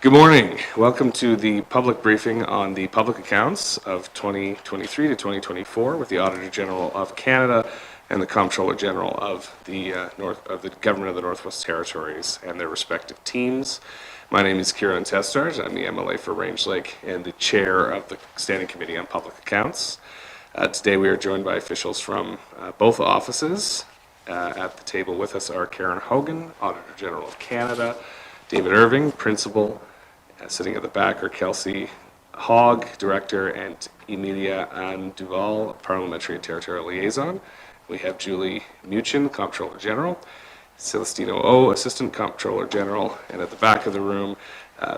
Good morning. Welcome to the public briefing on the public accounts of 2023 to 2024 with the Auditor General of Canada and the Comptroller General of the Government of the Northwest Territories and their respective teams. My name is Kieran Testart. I'm the MLA for Range Lake and the Chair of the Standing Committee on Public Accounts. Today we are joined by officials from both offices. At the table with us are Karen Hogan, Auditor General of Canada, David Irving, Principal. Sitting at the back are Kelsey, Hogg, Director, and Emilia Ann Duval, Parliamentary and Territorial Liaison. We have Julie Mujcin, Comptroller General, Celestino O, Assistant Comptroller General, and at the back of the room,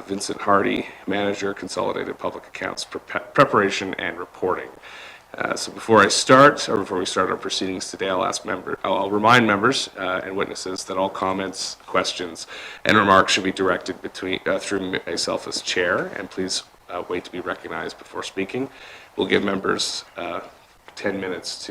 Vincent Hardy, Manager, Consolidated Public Accounts Preparation and Reporting. So before we start our proceedings today, I'll remind members and witnesses that all comments, questions, and remarks should be directed through myself as chair, and please wait to be recognized before speaking. We'll give members 10 minutes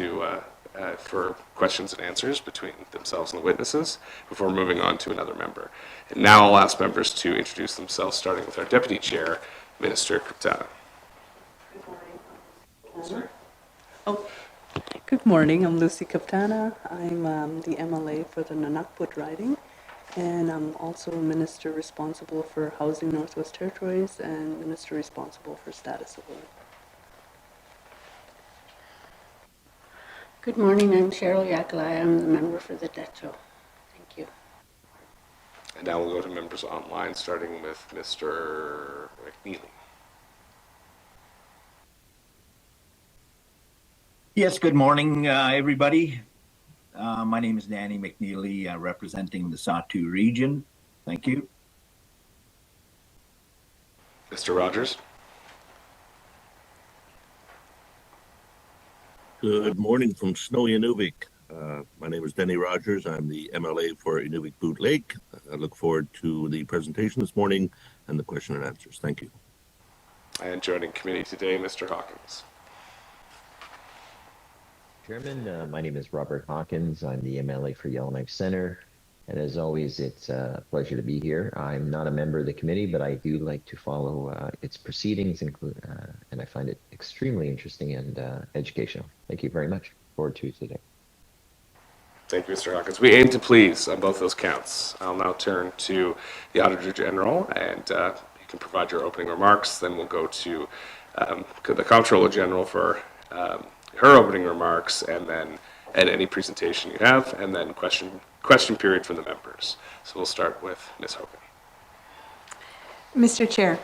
for questions and answers between themselves and the witnesses before moving on to another member. And now I'll ask members to introduce themselves, starting with our Deputy Chair, Minister Kaptana. Good morning. I'm Lucy Kaptana. I'm the MLA for the Nunavut riding, and I'm also a minister responsible for Housing Northwest Territories and minister responsible for status of work. Good morning. I'm Cheryl Yakalai. I'm the member for the DETRO. Thank you. And now we'll go to members online, starting with Mr. McNeely. Yes, good morning, everybody. My name is Danny McNeely, representing the Sahtu region. Thank you. Mr. Rogers. Good morning from snowy Inuvik. My name is Denny Rogers. I'm the MLA for Inuvik Boot Lake. I look forward to the presentation this morning and the question and answers. Thank you. And joining committee today, Mr. Hawkins. Chairman, my name is Robert Hawkins. I'm the MLA for Yellowknife Center. And as always, it's a pleasure to be here. I'm not a member of the committee, but I do like to follow its proceedings, and I find it extremely interesting and educational. Thank you very much. Forward to today. Thank you, Mr. Hawkins. We aim to please on both those counts. I'll now turn to the Auditor General, and you can provide your opening remarks. Then we'll go to the Comptroller General for her opening remarks, and then any presentation you have, and then question period from the members. So we'll start with Ms. Hogan. Mr. Chair,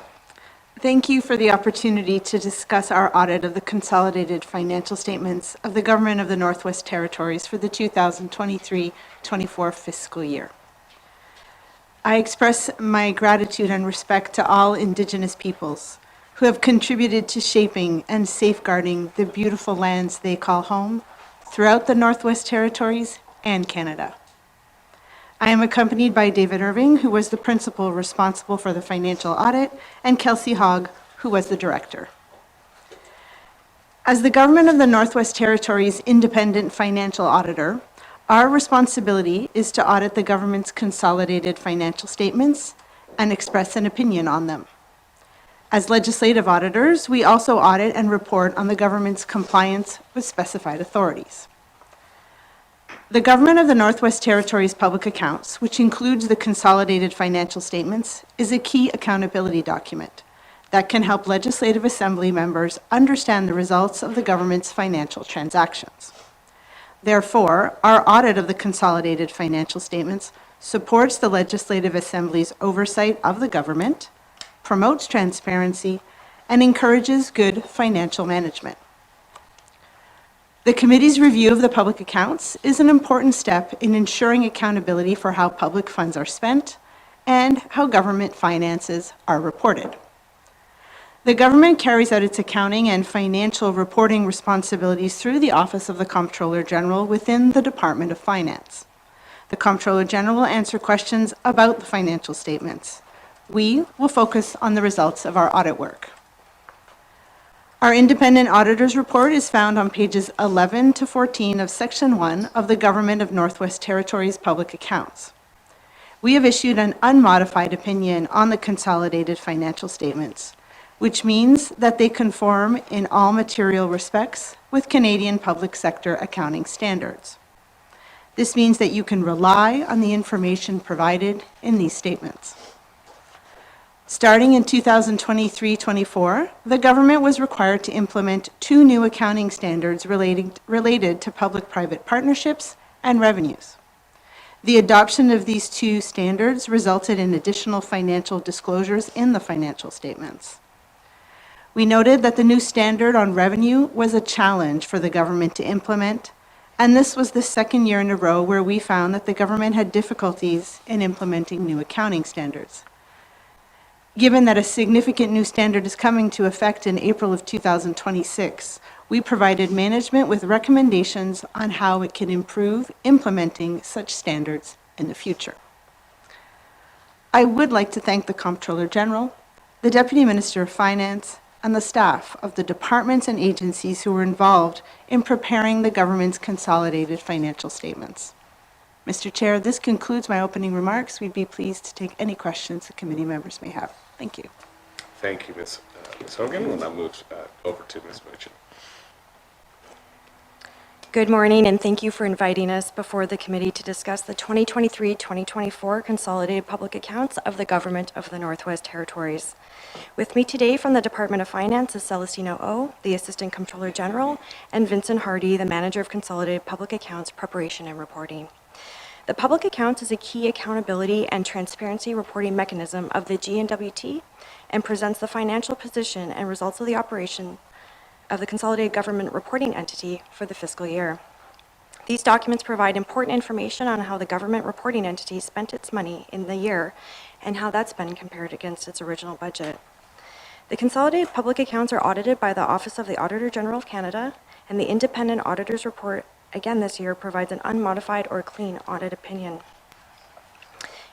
thank you for the opportunity to discuss our audit of the consolidated financial statements of the Government of the Northwest Territories for the 2023-24 fiscal year. I express my gratitude and respect to all Indigenous peoples who have contributed to shaping and safeguarding the beautiful lands they call home throughout the Northwest Territories and Canada. I am accompanied by David Irving, who was the principal responsible for the financial audit, and Kelsey Hogg, who was the director. As the Government of the Northwest Territories' independent financial auditor, our responsibility is to audit the government's consolidated financial statements and express an opinion on them. As legislative auditors, we also audit and report on the government's compliance with specified authorities. The Government of the Northwest Territories Public Accounts, which includes the consolidated financial statements, is a key accountability document that can help Legislative Assembly members understand the results of the government's financial transactions. Therefore, our audit of the consolidated financial statements supports the Legislative Assembly's oversight of the government, promotes transparency, and encourages good financial management. The committee's review of the public accounts is an important step in ensuring accountability for how public funds are spent and how government finances are reported. The government carries out its accounting and financial reporting responsibilities through the Office of the Comptroller General within the Department of Finance. The Comptroller General will answer questions about the financial statements. We will focus on the results of our audit work. Our independent auditor's report is found on pages 11 to 14 of Section 1 of the Government of Northwest Territories Public Accounts. we have issued an unmodified opinion on the consolidated financial statements, which means that they conform in all material respects with Canadian public sector accounting standards. This means that you can rely on the information provided in these statements. Starting in 2023-24, the government was required to implement 2 new accounting standards related to public-private partnerships and revenues. The adoption of these 2 standards resulted in additional financial disclosures in the financial statements. We noted that the new standard on revenue was a challenge for the government to implement, and this was the second year in a row where we found that the government had difficulties in implementing new accounting standards. Given that a significant new standard is coming to effect in April of 2026, we provided management with recommendations on how it can improve implementing such standards in the future. I would like to thank the Comptroller General, the Deputy Minister of Finance, and the staff of the departments and agencies who were involved in preparing the government's consolidated financial statements. Mr. Chair, this concludes my opening remarks. We'd be pleased to take any questions the committee members may have. Thank you. Thank you, Ms. Hogan. We'll now move over to Ms. Mujcin. Good morning, and thank you for inviting us before the committee to discuss the 2023-2024 Consolidated Public Accounts of the Government of the Northwest Territories. With me today from the Department of Finance is Celestino O., the Assistant Comptroller General, and Vincent Hardy, the Manager of Consolidated Public Accounts Preparation and Reporting. The public accounts is a key accountability and transparency reporting mechanism of the GNWT and presents the financial position and results of the operation of the Consolidated Government Reporting Entity for the fiscal year. These documents provide important information on how the government reporting entity spent its money in the year and how that's been compared against its original budget. The consolidated public accounts are audited by the Office of the Auditor General of Canada, and the independent auditor's report, again this year, provides an unmodified or clean audit opinion.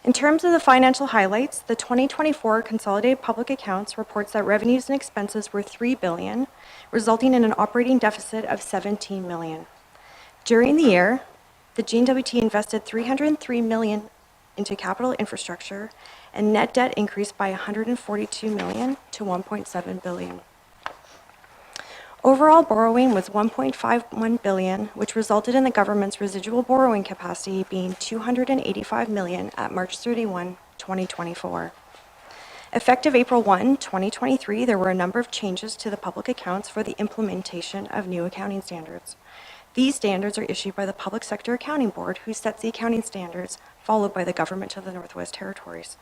In terms of the financial highlights, the 2024 Consolidated Public Accounts reports that revenues and expenses were $3 billion, resulting in an operating deficit of $17 million. During the year, the GNWT invested $303 million into capital infrastructure, and net debt increased by $142 million to $1.7 billion. Overall borrowing was $1.51 billion, which resulted in the government's residual borrowing capacity being $285 million at March 31, 2024. Effective April 1, 2023, there were a number of changes to the public accounts for the implementation of new accounting standards. These standards are issued by the Public Sector Accounting Board, who sets the accounting standards, followed by the Government of the Northwest Territories.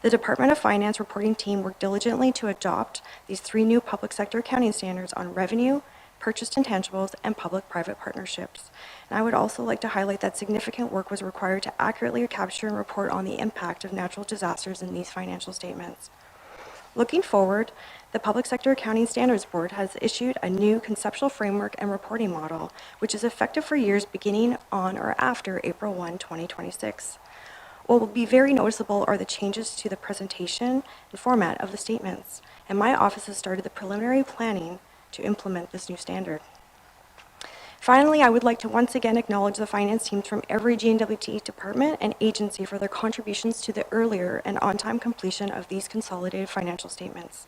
The Department of Finance reporting team worked diligently to adopt these 3 new public sector accounting standards on revenue, purchased intangibles, and public-private partnerships. And I would also like to highlight that significant work was required to accurately capture and report on the impact of natural disasters in these financial statements. Looking forward, the Public Sector Accounting Standards Board has issued a new conceptual framework and reporting model, which is effective for years beginning on or after April 1, 2026. What will be very noticeable are the changes to the presentation and format of the statements, and my office has started the preliminary planning to implement this new standard. Finally, I would like to once again acknowledge the finance teams from every GNWT department and agency for their contributions to the earlier and on-time completion of these consolidated financial statements.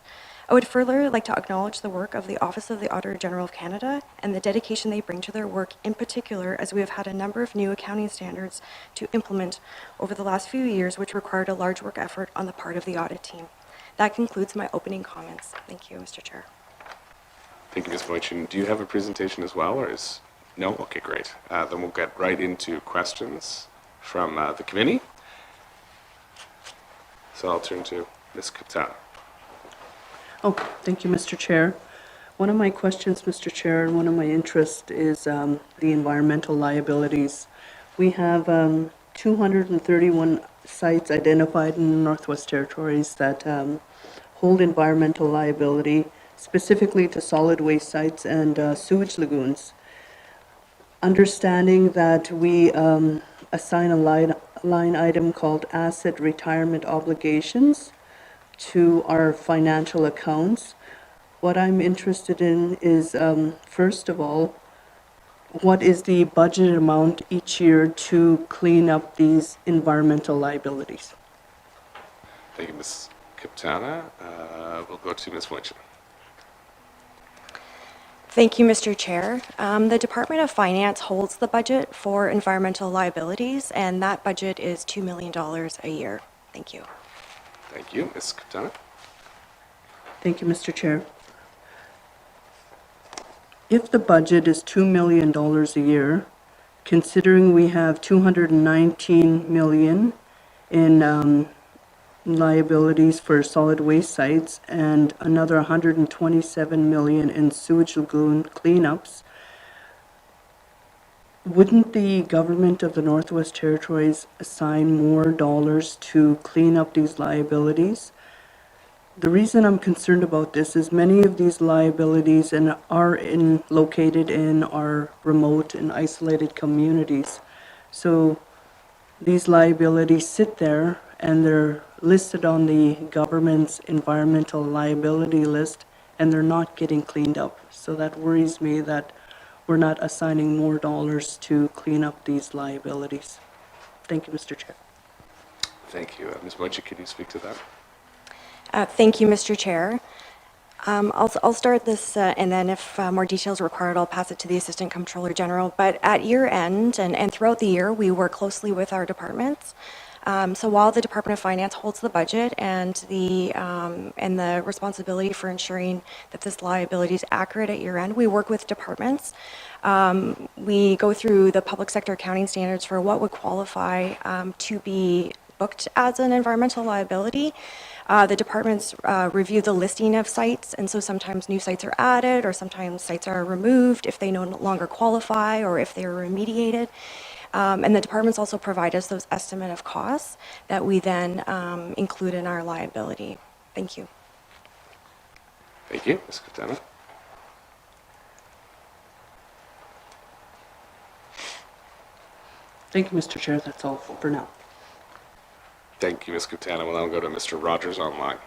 I would further like to acknowledge the work of the Office of the Auditor General of Canada and the dedication they bring to their work, in particular as we have had a number of new accounting standards to implement over the last few years, which required a large work effort on the part of the audit team. That concludes my opening comments. Thank you, Mr. Chair. Thank you, Ms. Mujcin. Do you have a presentation as well, or is... No? Okay, great. Then we'll get right into questions from the committee. So I'll turn to Ms. Kaptan. Oh, thank you, Mr. Chair. One of my questions, Mr. Chair, and one of my interests is the environmental liabilities. We have 231 sites identified in the Northwest Territories that hold environmental liability, specifically to solid waste sites and sewage lagoons. Understanding that we assign a line item called asset retirement obligations to our financial accounts, what I'm interested in is, first of all, what is the budget amount each year to clean up these environmental liabilities? Thank you, Ms. Kaptana. We'll go to Ms. Mujcin. Thank you, Mr. Chair. The Department of Finance holds the budget for environmental liabilities, and that budget is $2 million a year. Thank you. Thank you, Ms. Kaptana. Thank you, Mr. Chair. If the budget is $2 million a year, considering we have $219 million in liabilities for solid waste sites and another $127 million in sewage lagoon cleanups, wouldn't the government of the Northwest Territories assign more dollars to clean up these liabilities? The reason I'm concerned about this is many of these liabilities are located in our remote and isolated communities. So these liabilities sit there and they're listed on the government's environmental liability list and they're not getting cleaned up. So that worries me that we're not assigning more dollars to clean up these liabilities. Thank you, Mr. Chair. Thank you. Ms. Mujcin, can you speak to that? Thank you, Mr. Chair. I'll start this, and then if more details are required, I'll pass it to the Assistant Comptroller General. But at year end and throughout the year, we work closely with our departments. So while the Department of Finance holds the budget and the responsibility for ensuring that this liability is accurate at year end, we work with departments. We go through the public sector accounting standards for what would qualify to be booked as an environmental liability. The departments review the listing of sites, and so sometimes new sites are added, or sometimes sites are removed if they no longer qualify or if they are remediated. And the departments also provide us those estimate of costs that we then include in our liability. Thank you. Thank you, Ms. Kaptana. Thank you, Mr. Chair. That's all for now. Thank you, Ms. Kaptana. We'll now go to Mr. Rogers online.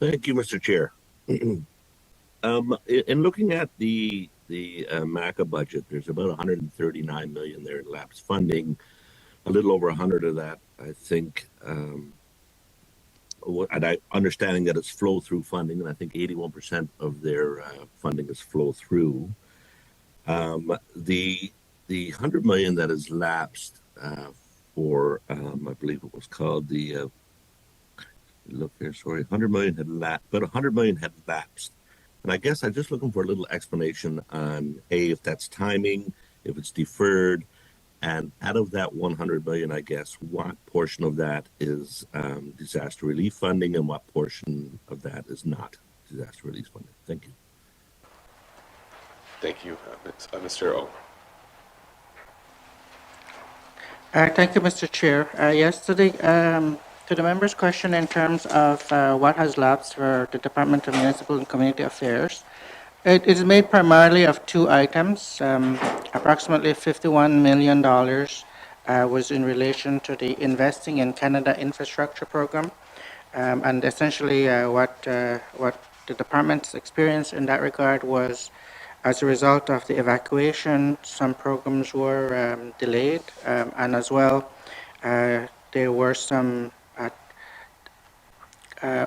Thank you, Mr. Chair. In looking at the MACA budget, there's about 139 million there in lapsed funding. A little over 100 of that, I think, and I understanding that it's flow through funding, and I think 81% of their funding is flow through. The 100 million that is lapsed for, I believe it was called the. Look here, sorry, 100 million had lapsed, but 100 million had lapsed. And I guess I'm just looking for a little explanation on if that's timing, if it's deferred, and out of that 100 million, I guess, what portion of that is disaster relief funding and what portion of that is not disaster relief funding? Thank you. Thank you, Mr. O. Thank you, Mr. Chair. Yesterday, to the member's question in terms of what has lapsed for the Department of Municipal and Community Affairs, it is made primarily of two items. Approximately $51 million was in relation to the Investing in Canada Infrastructure Program. And essentially what the department's experience in that regard was, as a result of the evacuation, some programs were delayed, and as well, there were some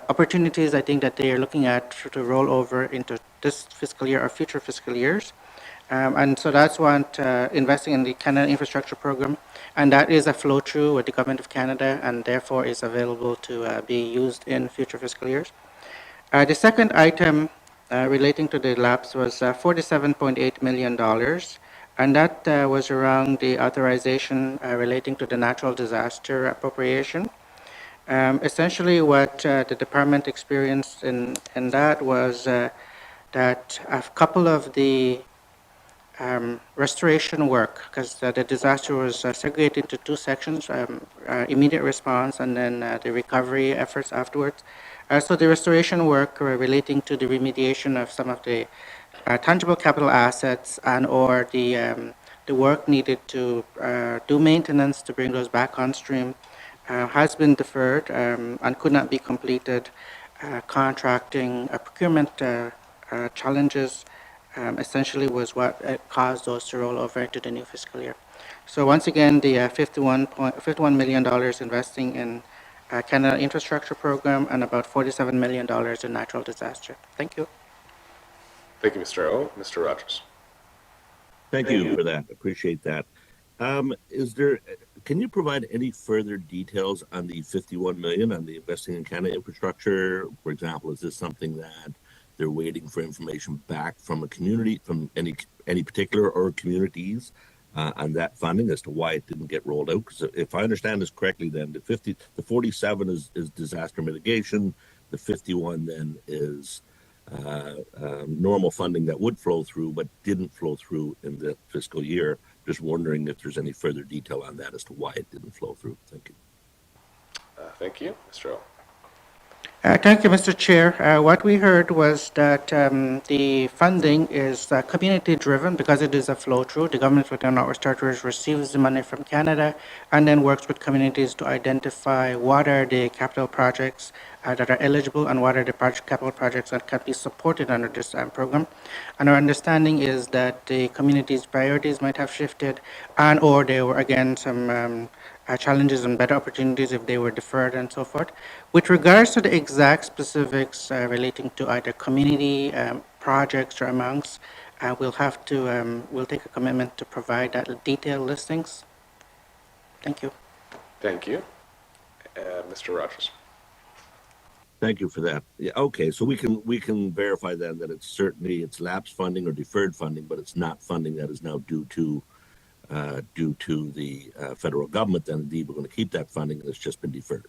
opportunities, I think, that they are looking at to roll over into this fiscal year or future fiscal years. And so that's what investing in the Canada Infrastructure Program, and that is a flow through with the Government of Canada and therefore is available to be used in future fiscal years. The second item relating to the lapse was $47.8 million, and that was around the authorization relating to the natural disaster appropriation. Essentially what the department experienced in that was that a couple of the restoration work, because the disaster was segregated into two sections, immediate response and then the recovery efforts afterwards. So the restoration work relating to the remediation of some of the tangible capital assets and or the work needed to do maintenance to bring those back on stream has been deferred and could not be completed. Contracting procurement challenges essentially was what caused those to roll over into the new fiscal year. So once again, the $51 million investing in Canada Infrastructure Program and about $47 million in natural disaster. Thank you. Thank you, Mr. O. Mr. Rogers. Thank you for that. Appreciate that. Can you provide any further details on the 51 million on the investing in Canada infrastructure? For example, is this something that they're waiting for information back from a community, from any particular or communities on that funding as to why it didn't get rolled out? Because if I understand this correctly, then the 47 is disaster mitigation, the 51 then is normal funding that would flow through but didn't flow through in the fiscal year. Just wondering if there's any further detail on that as to why it didn't flow through. Thank you. Thank you, Mr. O. Thank you, Mr. Chair. What we heard was that the funding is community-driven because it is a flow-through. The government within Northwest Territories receives the money from Canada and then works with communities to identify what are the capital projects that are eligible and what are the capital projects that can be supported under this program. And our understanding is that the community's priorities might have shifted and or there were again some challenges and better opportunities if they were deferred and so forth. With regards to the exact specifics relating to either community projects or amounts, we'll take a commitment to provide that detailed listings. Thank you. Thank you. Mr. Rogers. Thank you for that. Yeah, okay, so we can verify then that it's lapsed funding or deferred funding, but it's not funding that is now due to the federal government. Then indeed we're going to keep that funding that's just been deferred.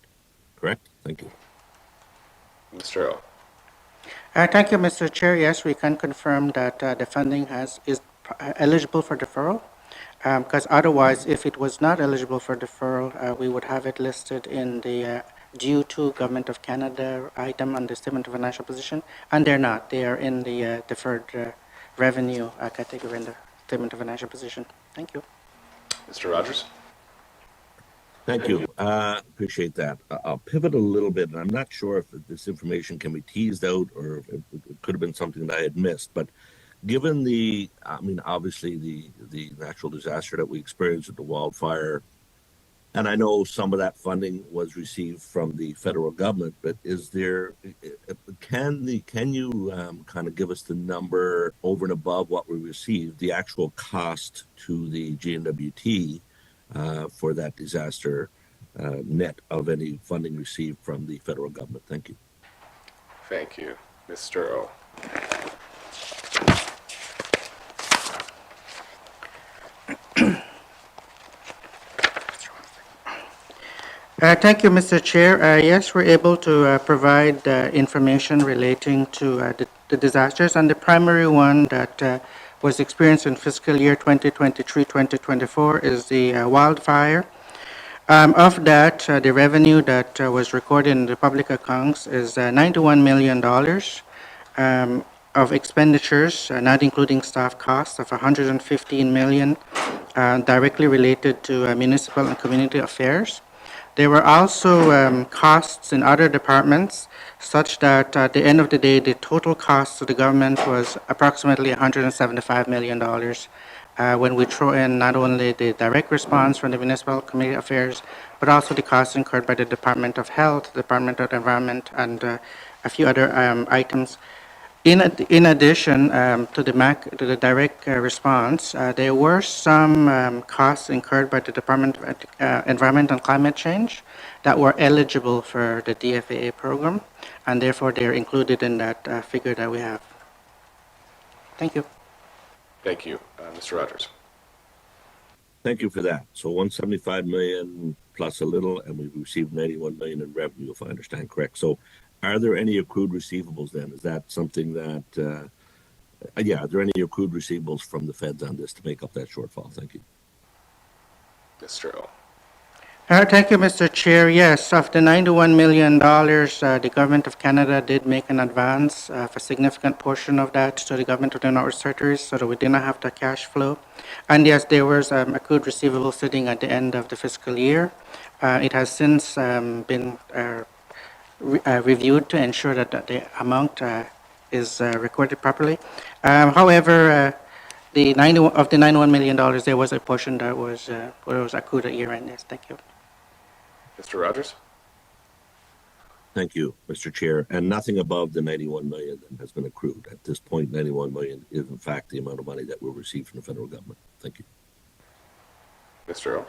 Correct? Thank you. Mr. O. Thank you, Mr. Chair. Yes, we can confirm that the funding is eligible for deferral. Because otherwise, if it was not eligible for deferral, we would have it listed in the due to Government of Canada item on the Statement of Financial Position, and they're not. They are in the deferred revenue category in the Statement of Financial Position. Thank you. Mr. Rogers. Thank you. Appreciate that. I'll pivot a little bit, and I'm not sure if this information can be teased out or if it could have been something that I had missed, but given obviously the natural disaster that we experienced with the wildfire, and I know some of that funding was received from the federal government, but can you kind of give us the number over and above what we received, the actual cost to the GNWT for that disaster, net of any funding received from the federal government? Thank you. Thank you. Mr. O. Thank you, Mr. Chair. Yes, we're able to provide information relating to the disasters, and the primary one that was experienced in fiscal year 2023-2024 is the wildfire. Of that, the revenue that was recorded in the public accounts is $91 million of expenditures, not including staff costs, of $115 million directly related to municipal and community affairs. There were also costs in other departments, such that at the end of the day, the total cost to the government was approximately $175 million. When we throw in not only the direct response from the municipal community affairs, but also the costs incurred by the Department of Health, Department of Environment, and a few other items. In addition to the direct response, there were some costs incurred by the Department of Environment and Climate Change that were eligible for the DFAA program, and therefore they're included in that figure that we have. Thank you. Thank you. Mr. Rogers. Thank you for that. So 175 million plus a little, and we've received 91 million in revenue, if I understand correct. So are there any accrued receivables then? Is that something that, are there any accrued receivables from the feds on this to make up that shortfall? Thank you. Mr. O. Thank you, Mr. Chair. Yes, of the $91 million, the Government of Canada did make an advance of a significant portion of that to the Government of the Northwest Territories, so that we did not have the cash flow. And yes, there was accrued receivable sitting at the end of the fiscal year. It has since been reviewed to ensure that the amount is recorded properly. However, the $91 million, there was a portion that was accrued at year-end. Yes, thank you. Mr. Rogers? Thank you, Mr. Chair. And nothing above the 91 million that has been accrued. At this point, 91 million is in fact the amount of money that we'll receive from the federal government. Thank you. Mr. Earl?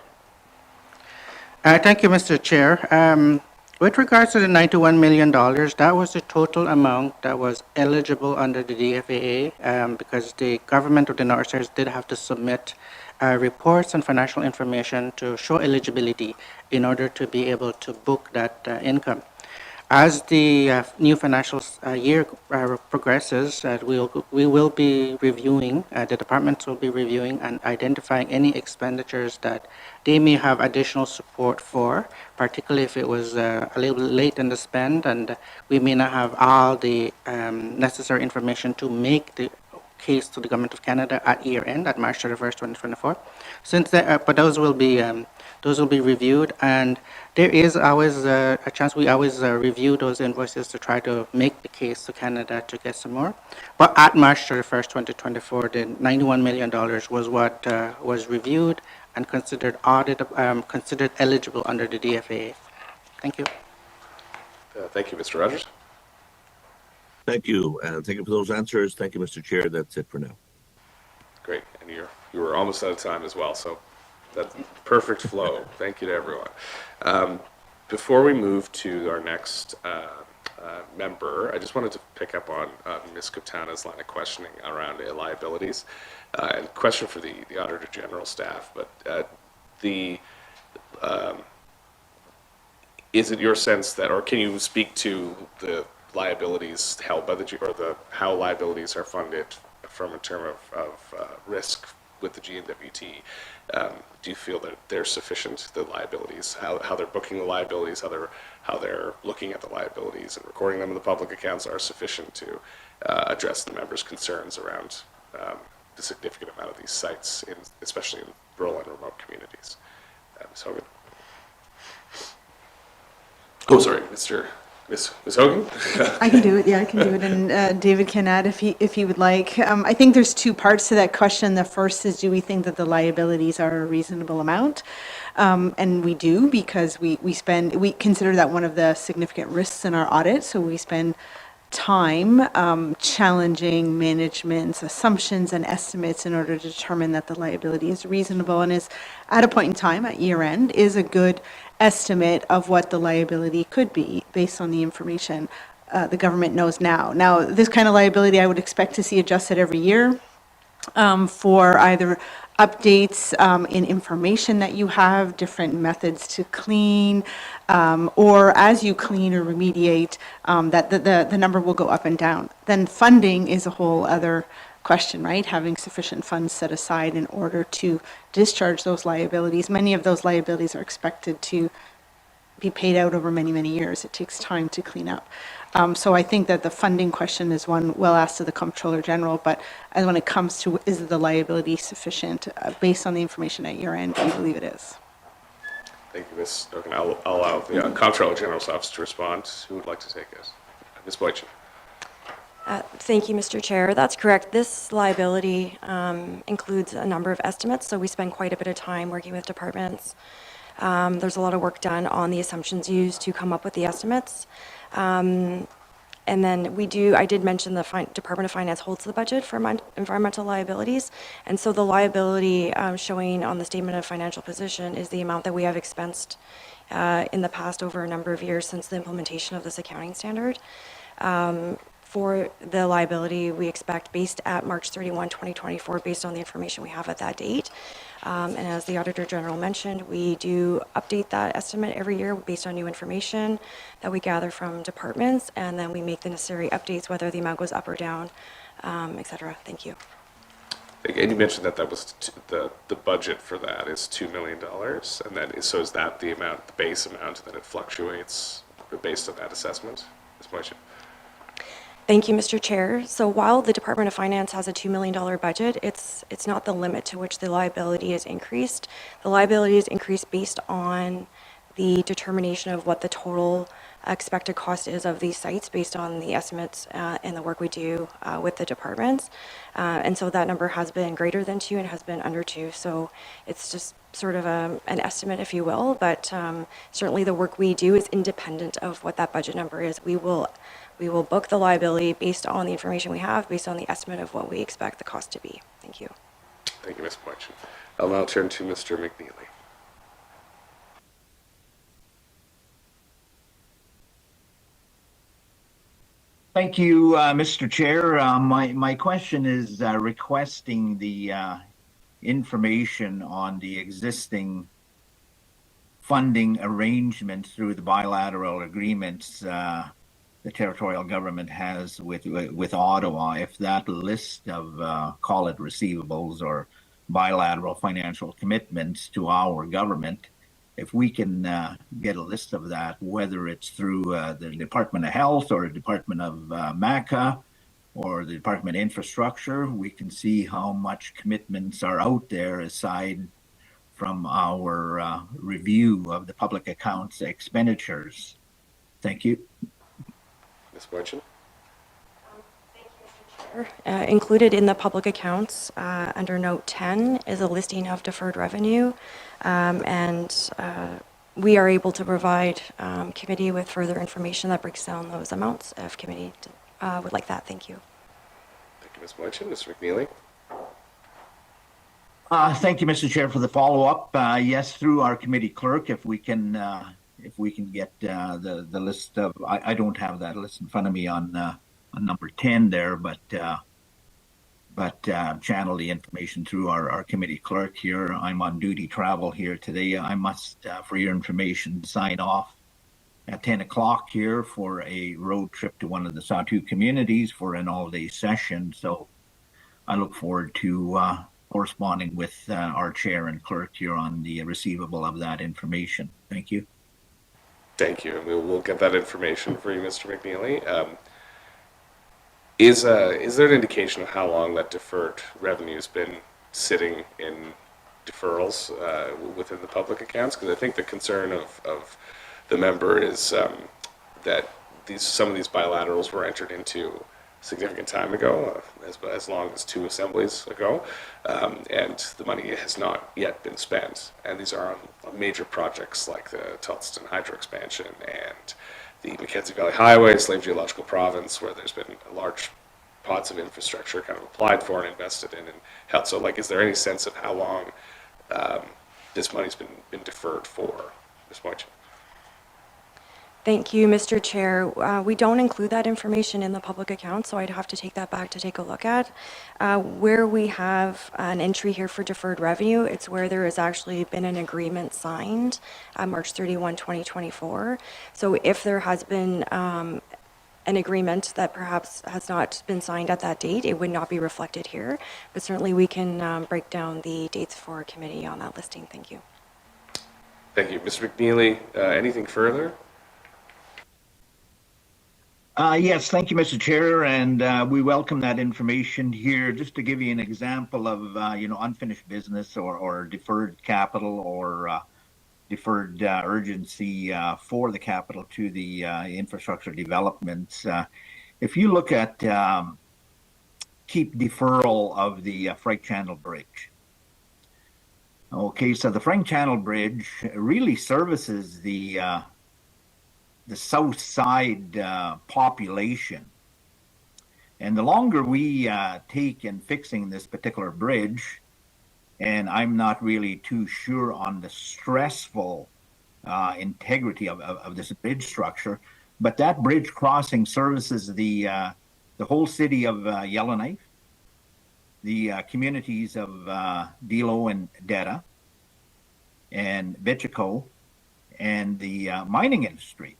Thank you, Mr. Chair. With regards to the $91 million, that was the total amount that was eligible under the DFAA because the government of the North Stars did have to submit reports and financial information to show eligibility in order to be able to book that income. As the new financial year progresses, we will be reviewing, the departments will be reviewing and identifying any expenditures that they may have additional support for, particularly if it was a little late in the spend and we may not have all the necessary information to make the case to the Government of Canada at year end, at March 31st, 2024. But those will be reviewed, and there is always a chance we always review those invoices to try to make the case to Canada to get some more. But at March 31st, 2024, the $91 million was what was reviewed and considered considered eligible under the DFAA. Thank you. Thank you, Mr. Rogers. Thank you. Thank you for those answers. Thank you, Mr. Chair. That's it for now. Great, and you were almost out of time as well, so that's perfect flow. Thank you to everyone. Before we move to our next member, I just wanted to pick up on Ms. Kaptana's line of questioning around liabilities. And question for the Auditor General staff, but is it your sense that, or can you speak to the liabilities held by how liabilities are funded from a term of risk with the GNWT? Do you feel that they're sufficient, the liabilities, how they're booking the liabilities, how they're looking at the liabilities and recording them in the public accounts are sufficient to address the members' concerns around the significant amount of these sites, especially in rural and remote communities? Ms. Hogan? Oh, sorry, Ms. Hogan? I can do it, yeah, I can do it, and David can add if he would like. I think there's two parts to that question. The first is, do we think that the liabilities are a reasonable amount? And we do, because we consider that one of the significant risks in our audit, so we spend time challenging management's assumptions and estimates in order to determine that the liability is reasonable and is, at a point in time, at year end, is a good estimate of what the liability could be based on the information the government knows now. Now, this kind of liability I would expect to see adjusted every year for either updates in information that you have, different methods to clean, or as you clean or remediate, that the number will go up and down. Then funding is a whole other question, right? Having sufficient funds set aside in order to discharge those liabilities. Many of those liabilities are expected to be paid out over many, many years. It takes time to clean up. So I think that the funding question is one well asked to the Comptroller General, but when it comes to is the liability sufficient, based on the information at year end, we believe it is. Thank you, Ms. Hogan. I'll allow the Comptroller General's office to respond. Who would like to take it? Ms. Mujcin. Thank you, Mr. Chair. That's correct. This liability includes a number of estimates, so we spend quite a bit of time working with departments. There's a lot of work done on the assumptions used to come up with the estimates. And then I did mention the Department of Finance holds the budget for environmental liabilities. And so the liability showing on the statement of financial position is the amount that we have expensed in the past over a number of years since the implementation of this accounting standard. For the liability, we expect based at March 31, 2024, based on the information we have at that date. And as the Auditor General mentioned, we do update that estimate every year based on new information that we gather from departments, and then we make the necessary updates, whether the amount goes up or down, et cetera. Thank you. And you mentioned that was the budget for that is $2 million, and then so is that the amount, the base amount, and then it fluctuates based on that assessment? Ms. Mujcin. Thank you, Mr. Chair. So while the Department of Finance has a $2 million budget, it's not the limit to which the liability is increased. The liability is increased based on the determination of what the total expected cost is of these sites based on the estimates and the work we do with the departments. And so that number has been greater than 2 and has been under 2. So it's just sort of an estimate, if you will, but certainly the work we do is independent of what that budget number is. We will book the liability based on the information we have, based on the estimate of what we expect the cost to be. Thank you. Thank you, Ms. Mujcin. I'll now turn to Mr. McNeely. Thank you, Mr. Chair. My question is requesting the information on the existing funding arrangements through the bilateral agreements the territorial government has with Ottawa. If that list of call it receivables or bilateral financial commitments to our government, if we can get a list of that, whether it's through the Department of Health or the Department of MACA or the Department of Infrastructure, we can see how much commitments are out there aside from our review of the public accounts expenditures. Thank you. Ms. Mujcin. Included in the public accounts under Note 10 is a listing of deferred revenue, and we are able to provide committee with further information that breaks down those amounts if committee would like that. Thank you. Thank you, Ms. Mujcin. Mr. McNeely. Thank you, Mr. Chair, for the follow-up. Yes, through our committee clerk, if we can get the list of, I don't have that list in front of me on number 10 there, but channel the information through our committee clerk here. I'm on duty travel here today. I must, for your information, sign off at 10 o'clock here for a road trip to one of the Sahtu communities for an all-day session. So I look forward to corresponding with our chair and clerk here on the receivable of that information. Thank you. Thank you. We'll get that information for you, Mr. McNeely. Is there an indication of how long that deferred revenue has been sitting in deferrals within the public accounts? Because I think the concern of the member is that some of these bilaterals were entered into significant time ago, as long as 2 assemblies ago, and the money has not yet been spent. And these are on major projects like the Celestino Hydro expansion and the Mackenzie Valley Highway, Slave Geological Province, where there's been large pots of infrastructure kind of applied for and invested in and held. So, is there any sense of how long this money's been deferred for, Ms. Mujcin? Thank you, Mr. Chair. We don't include that information in the public account, so I'd have to take that back to take a look at. Where we have an entry here for deferred revenue, it's where there has actually been an agreement signed on March 31, 2024. So if there has been an agreement that perhaps has not been signed at that date, it would not be reflected here. But certainly we can break down the dates for committee on that listing. Thank you. Thank you. Mr. McNeely, anything further? Yes, thank you, Mr. Chair, and we welcome that information here. Just to give you an example of unfinished business or deferred capital or deferred urgency for the capital to the infrastructure developments. If you look at keep deferral of the Frank Channel Bridge. Okay, so the Frank Channel Bridge really services the south side population. And the longer we take in fixing this particular bridge, and I'm not really too sure on the stressful integrity of this bridge structure, but that bridge crossing services the whole city of Yellowknife, the communities of Dilo and Detta, and Bichico, and the mining industry.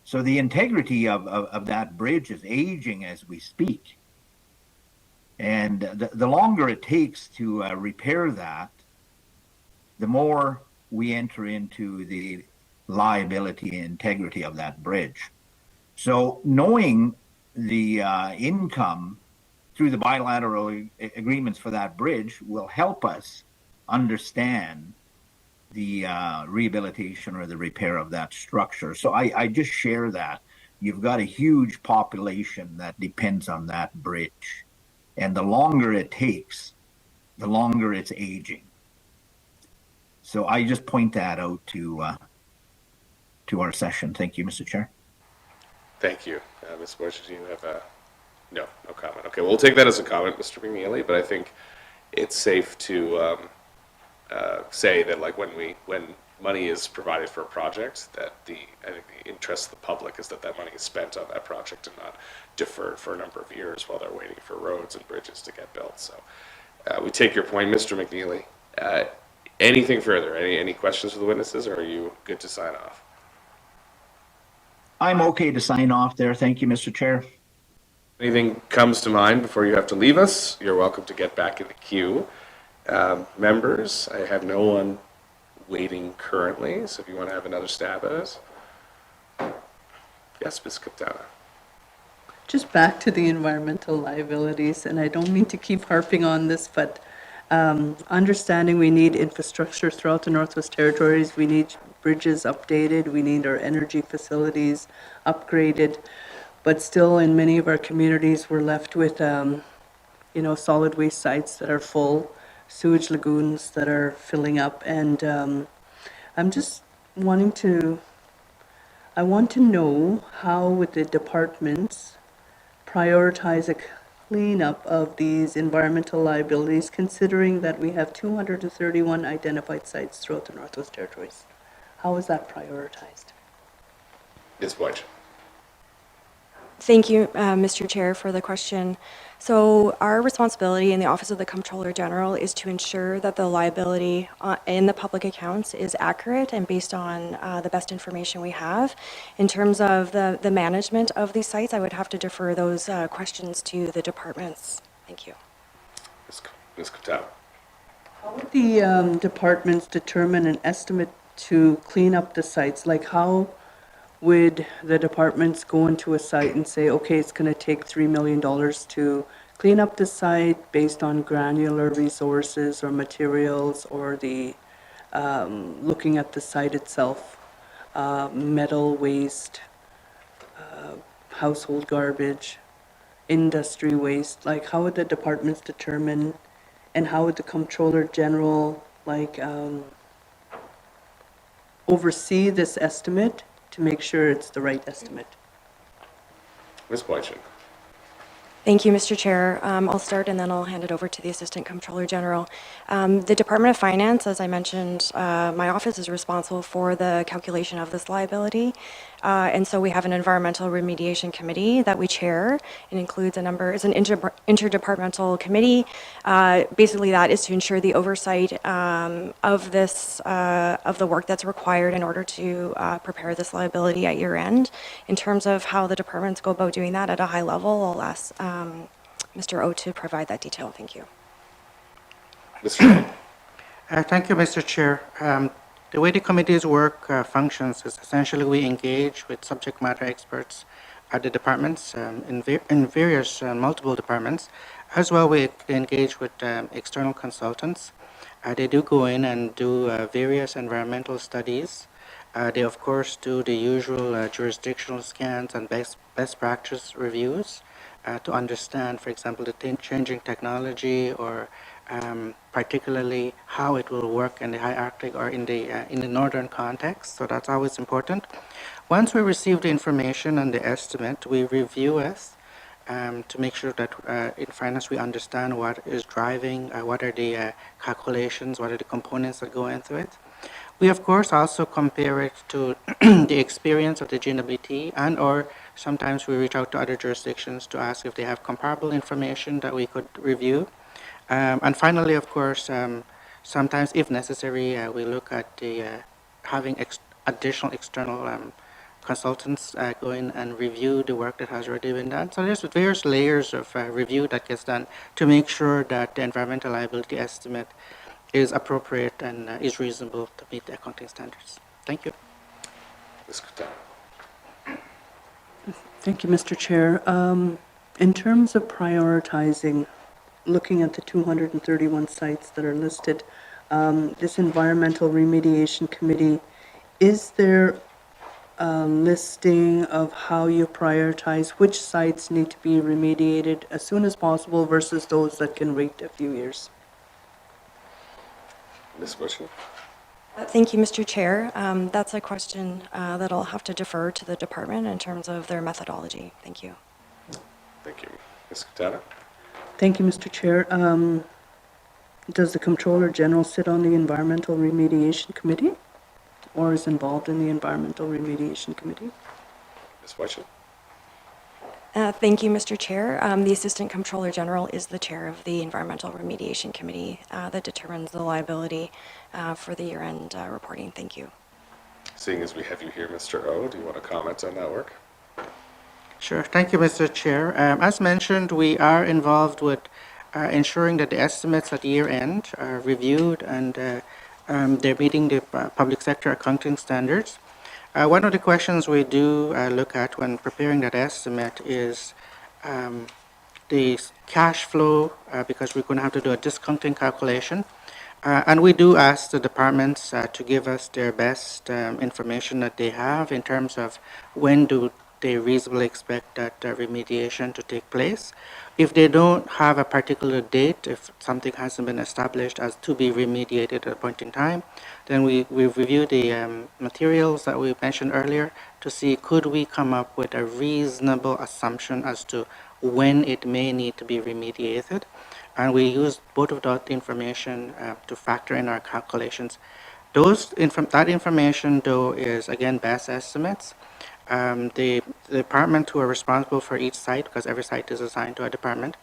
So the integrity of that bridge is aging as we speak. And the longer it takes to repair that, the more we enter into the liability and integrity of that bridge. So knowing the income through the bilateral agreements for that bridge will help us understand the rehabilitation or the repair of that structure. So I just share that. You've got a huge population that depends on that bridge. And the longer it takes, the longer it's aging. So I just point that out to our session. Thank you, Mr. Chair. Thank you. Ms. Mujcin, do you have a, no comment. Okay, we'll take that as a comment, Mr. McNeely, but I think it's safe to say that like when money is provided for a project, that I think the interest of the public is that that money is spent on that project and not deferred for a number of years while they're waiting for roads and bridges to get built. So we take your point, Mr. McNeely. Anything further? Any questions for the witnesses, or are you good to sign off? I'm okay to sign off there. Thank you, Mr. Chair. Anything comes to mind before you have to leave us, you're welcome to get back in the queue. Members, I have no one waiting currently, so if you want to have another stab at it. Yes, Ms. Kaptana. Just back to the environmental liabilities, and I don't mean to keep harping on this, but understanding we need infrastructure throughout the Northwest Territories, we need bridges updated, we need our energy facilities upgraded, but still in many of our communities we're left with solid waste sites that are full, sewage lagoons that are filling up, and I'm just wanting to, I want to know how would the departments prioritize a cleanup of these environmental liabilities, considering that we have 231 identified sites throughout the Northwest Territories. How is that prioritized? Ms. Boyd. Thank you, Mr. Chair, for the question. So our responsibility in the Office of the Comptroller General is to ensure that the liability in the public accounts is accurate and based on the best information we have. In terms of the management of these sites, I would have to defer those questions to the departments. Thank you. Ms. Kaptana. How would the departments determine an estimate to clean up the sites? Like how would the departments go into a site and say, okay, it's going to take $3 million to clean up the site based on granular resources or materials, or the looking at the site itself, metal waste, household garbage, industry waste? Like how would the departments determine, and how would the Comptroller General oversee this estimate to make sure it's the right estimate? Ms. Boyd. Thank you, Mr. Chair. I'll start and then I'll hand it over to the Assistant Comptroller General. The Department of Finance, as I mentioned, my office is responsible for the calculation of this liability. And so we have an environmental remediation committee that we chair. It includes it's an interdepartmental committee. Basically, that is to ensure the oversight of this, of the work that's required in order to prepare this liability at year end. In terms of how the departments go about doing that at a high level, I'll ask Mr. O to provide that detail. Thank you. Mr. Thank you, Mr. Chair. The way the committee's work functions is essentially we engage with subject matter experts at the departments in various multiple departments. As well, we engage with external consultants. They do go in and do various environmental studies. They, of course, do the usual jurisdictional scans and best practice reviews to understand, for example, the changing technology, or particularly how it will work in the high Arctic or in the northern context. So that's always important. Once we receive the information and the estimate, we review it to make sure that in finance we understand what is driving, what are the calculations, what are the components that go into it. We, of course, also compare it to the experience of the GNWT, and or sometimes we reach out to other jurisdictions to ask if they have comparable information that we could review. And finally, of course, sometimes, if necessary, we look at the having additional external consultants go in and review the work that has already been done. So there's various layers of review that gets done to make sure that the environmental liability estimate is appropriate and is reasonable to meet the accounting standards. Thank you. Thank you, Mr. Chair. In terms of prioritizing, looking at the 231 sites that are listed, this environmental remediation committee, is there a listing of how you prioritize which sites need to be remediated as soon as possible versus those that can wait a few years? Ms. Mujcin? Thank you, Mr. Chair. That's a question that I'll have to defer to the department in terms of their methodology. Thank you. Thank you. Ms. Katana? Thank you, Mr. Chair. Does the Comptroller General sit on the Environmental Remediation Committee or is involved in the Environmental Remediation Committee? Ms. Mujcin? Thank you, Mr. Chair. The Assistant Comptroller General is the chair of the Environmental Remediation Committee that determines the liability for the year-end reporting. Thank you. Seeing as we have you here, Mr. O, do you want to comment on that work? Sure. Thank you, Mr. Chair. As mentioned, we are involved with ensuring that the estimates at year end are reviewed and they're meeting the public sector accounting standards. One of the questions we do look at when preparing that estimate is the cash flow, because we're going to have to do a discounting calculation. And we do ask the departments to give us their best information that they have in terms of when do they reasonably expect that remediation to take place. If they don't have a particular date, if something hasn't been established as to be remediated at a point in time, then we review the materials that we mentioned earlier to see could we come up with a reasonable assumption as to when it may need to be remediated. And we use both of that information to factor in our calculations. That information, though, is, again, best estimates. The department who are responsible for each site, because every site is assigned to a department,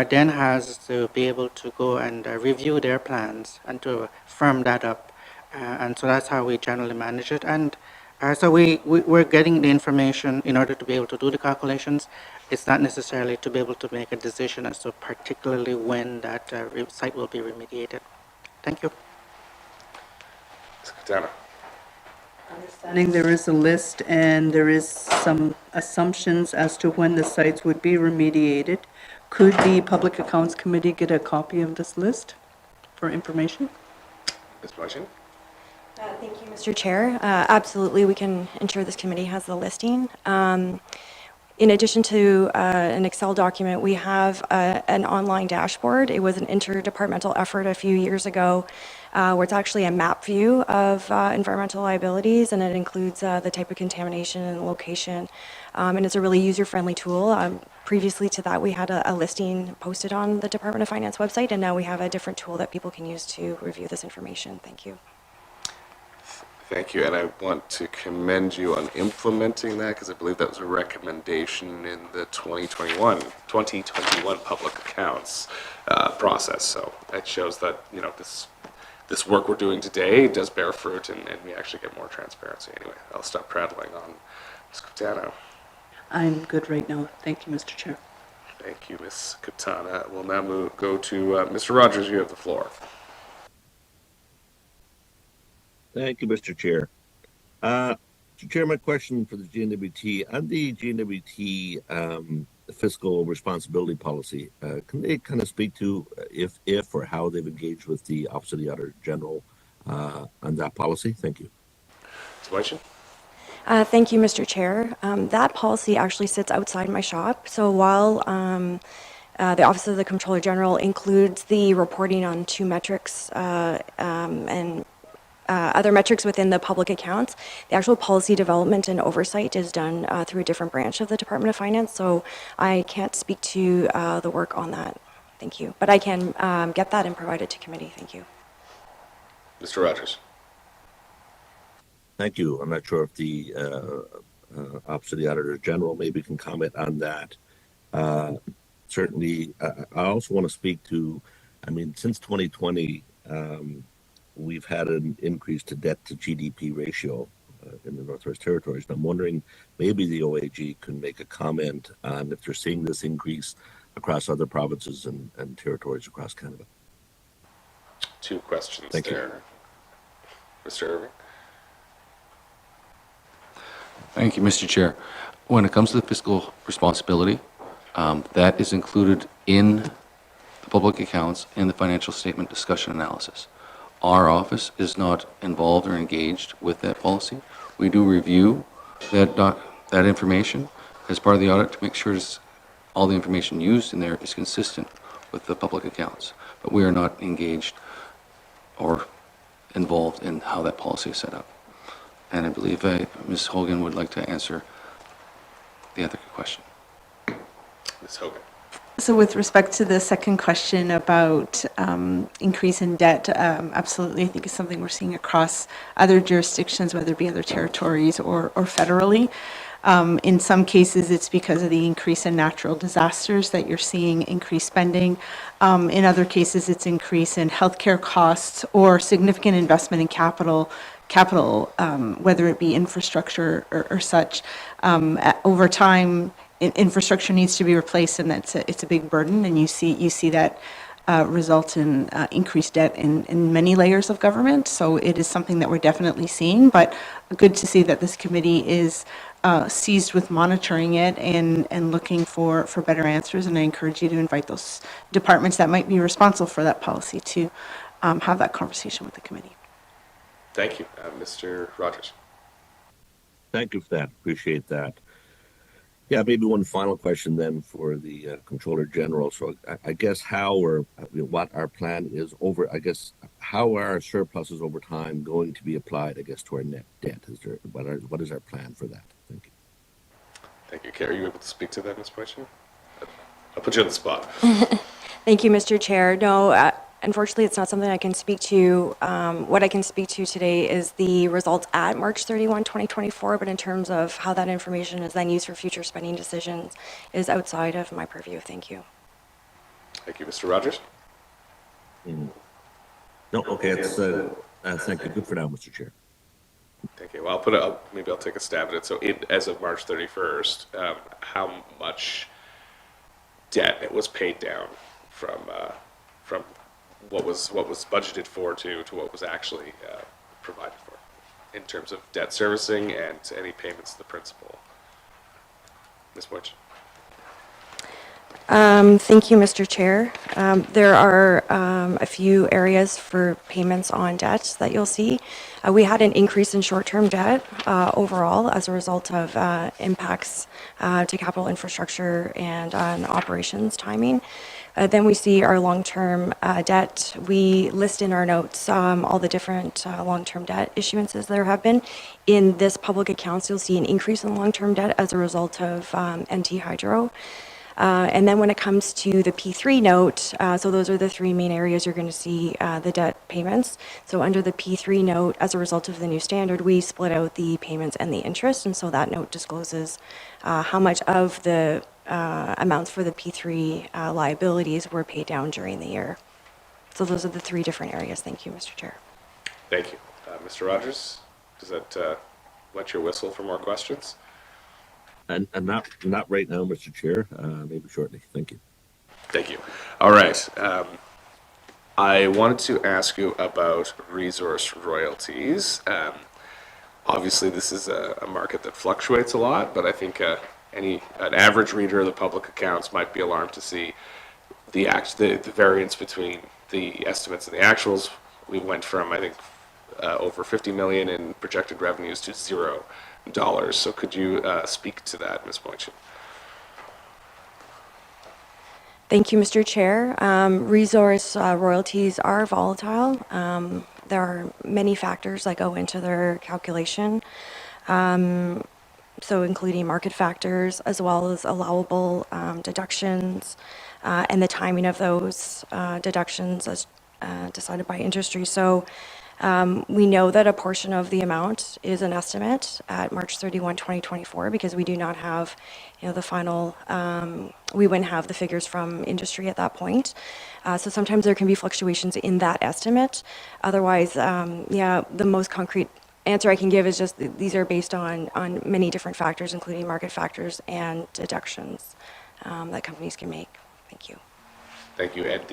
then has to be able to go and review their plans and to firm that up. And so that's how we generally manage it. And so we're getting the information in order to be able to do the calculations. It's not necessarily to be able to make a decision as to particularly when that site will be remediated. Thank you. Ms. Katana? Understanding there is a list and there is some assumptions as to when the sites would be remediated, could the Public Accounts Committee get a copy of this list for information? Ms. Mujcin? Thank you, Mr. Chair. Absolutely, we can ensure this committee has the listing. In addition to an Excel document, we have an online dashboard. It was an interdepartmental effort a few years ago where it's actually a map view of environmental liabilities, and it includes the type of contamination and location. And it's a really user-friendly tool. Previously to that, we had a listing posted on the Department of Finance website, and now we have a different tool that people can use to review this information. Thank you. Thank you, and I want to commend you on implementing that because I believe that was a recommendation in the 2021 public accounts process. So that shows that, you know, this work we're doing today does bear fruit and we actually get more transparency. Anyway, I'll stop prattling on. Ms. Katana. I'm good right now. Thank you, Mr. Chair. Thank you, Ms. Katana. We'll now go to Mr. Rogers. You have the floor. Thank you, Mr. Chair. Mr. Chair, my question for the GNWT, on the GNWT fiscal responsibility policy, can they kind of speak to if or how they've engaged with the Office of the Auditor General on that policy? Thank you. Ms. Mujcin? Thank you, Mr. Chair. That policy actually sits outside my shop. So while the Office of the Comptroller General includes the reporting on two metrics and other metrics within the public accounts, the actual policy development and oversight is done through a different branch of the Department of Finance, so I can't speak to the work on that. Thank you. But I can get that and provide it to committee. Thank you. Mr. Rogers? Thank you. I'm not sure if the Office of the Auditor General maybe can comment on that. Certainly, I also want to speak to, I mean, since 2020, we've had an increase to debt to GDP ratio in the Northwest Territories. And I'm wondering, maybe the OAG can make a comment on if they're seeing this increase across other provinces and territories across Canada. Two questions Thank there. You. Mr. Irving? Thank you, Mr. Chair. When it comes to the fiscal responsibility, that is included in the public accounts and the financial statement discussion analysis. our office is not involved or engaged with that policy. We do review that information as part of the audit to make sure all the information used in there is consistent with the public accounts. But we are not engaged or involved in how that policy is set up. And I believe Ms. Hogan would like to answer the other question. Ms. Hogan. So with respect to the second question about increase in debt, absolutely, I think it's something we're seeing across other jurisdictions, whether it be other territories or federally. In some cases, it's because of the increase in natural disasters that you're seeing increased spending. In other cases, it's increase in healthcare costs or significant investment in capital, whether it be infrastructure or such. Over time, infrastructure needs to be replaced, and it's a big burden, and you see that result in increased debt in many layers of government. So it is something that we're definitely seeing, but good to see that this committee is seized with monitoring it and looking for better answers. And I encourage you to invite those departments that might be responsible for that policy to have that conversation with the committee. Thank you. Mr. Rogers. Thank you for that. Appreciate that. Yeah, maybe one final question then for the Comptroller General. So I guess how or what our plan is over, I guess, how are our surpluses over time going to be applied, I guess, to our net debt? What is our plan for that? Thank you. Thank you. Kara, are you able to speak to that, Ms. Mujcin? I'll put you on the spot. Thank you, Mr. Chair. No, unfortunately, it's not something I can speak to. What I can speak to today is the results at March 31, 2024, but in terms of how that information is then used for future spending decisions is outside of my purview. Thank you. Thank you. Mr. Rogers? No, okay, thank you. Good for now, Mr. Chair. Thank you. Well, maybe I'll take a stab at it. So as of March 31st, how much debt was paid down from what was budgeted for to what was actually provided for in terms of debt servicing and any payments to the principal? Ms. Mujcin. Thank you, Mr. Chair. There are a few areas for payments on debt that you'll see. We had an increase in short-term debt overall as a result of impacts to capital infrastructure and on operations timing. Then we see our long-term debt. We list in our notes all the different long-term debt issuances there have been. In this public accounts, you'll see an increase in long-term debt as a result of NT Hydro. And then when it comes to the P3 note, so those are the three main areas you're going to see the debt payments. So under the P3 note, as a result of the new standard, we split out the payments and the interest, and so that note discloses how much of the amounts for the P3 liabilities were paid down during the year. So those are the three different areas. Thank you, Mr. Chair. Thank you. Mr. Rogers, does that wet your whistle for more questions? And not right now, Mr. Chair. Maybe shortly. Thank you. Thank you. All right. I wanted to ask you about resource royalties. Obviously, this is a market that fluctuates a lot, but I think an average reader of the public accounts might be alarmed to see the variance between the estimates and the actuals. We went from, I think, over 50 million in projected revenues to $0. So could you speak to that, Ms. Mujcin? Thank you, Mr. Chair. Resource royalties are volatile. There are many factors that go into their calculation, so including market factors as well as allowable deductions and the timing of those deductions as decided by industry. So we know that a portion of the amount is an estimate at March 31, 2024, because we do not have, the final, we wouldn't have the figures from industry at that point. So sometimes there can be fluctuations in that estimate. Otherwise, the most concrete answer I can give is just these are based on many different factors, including market factors and deductions that companies can make. Thank you. Thank you. And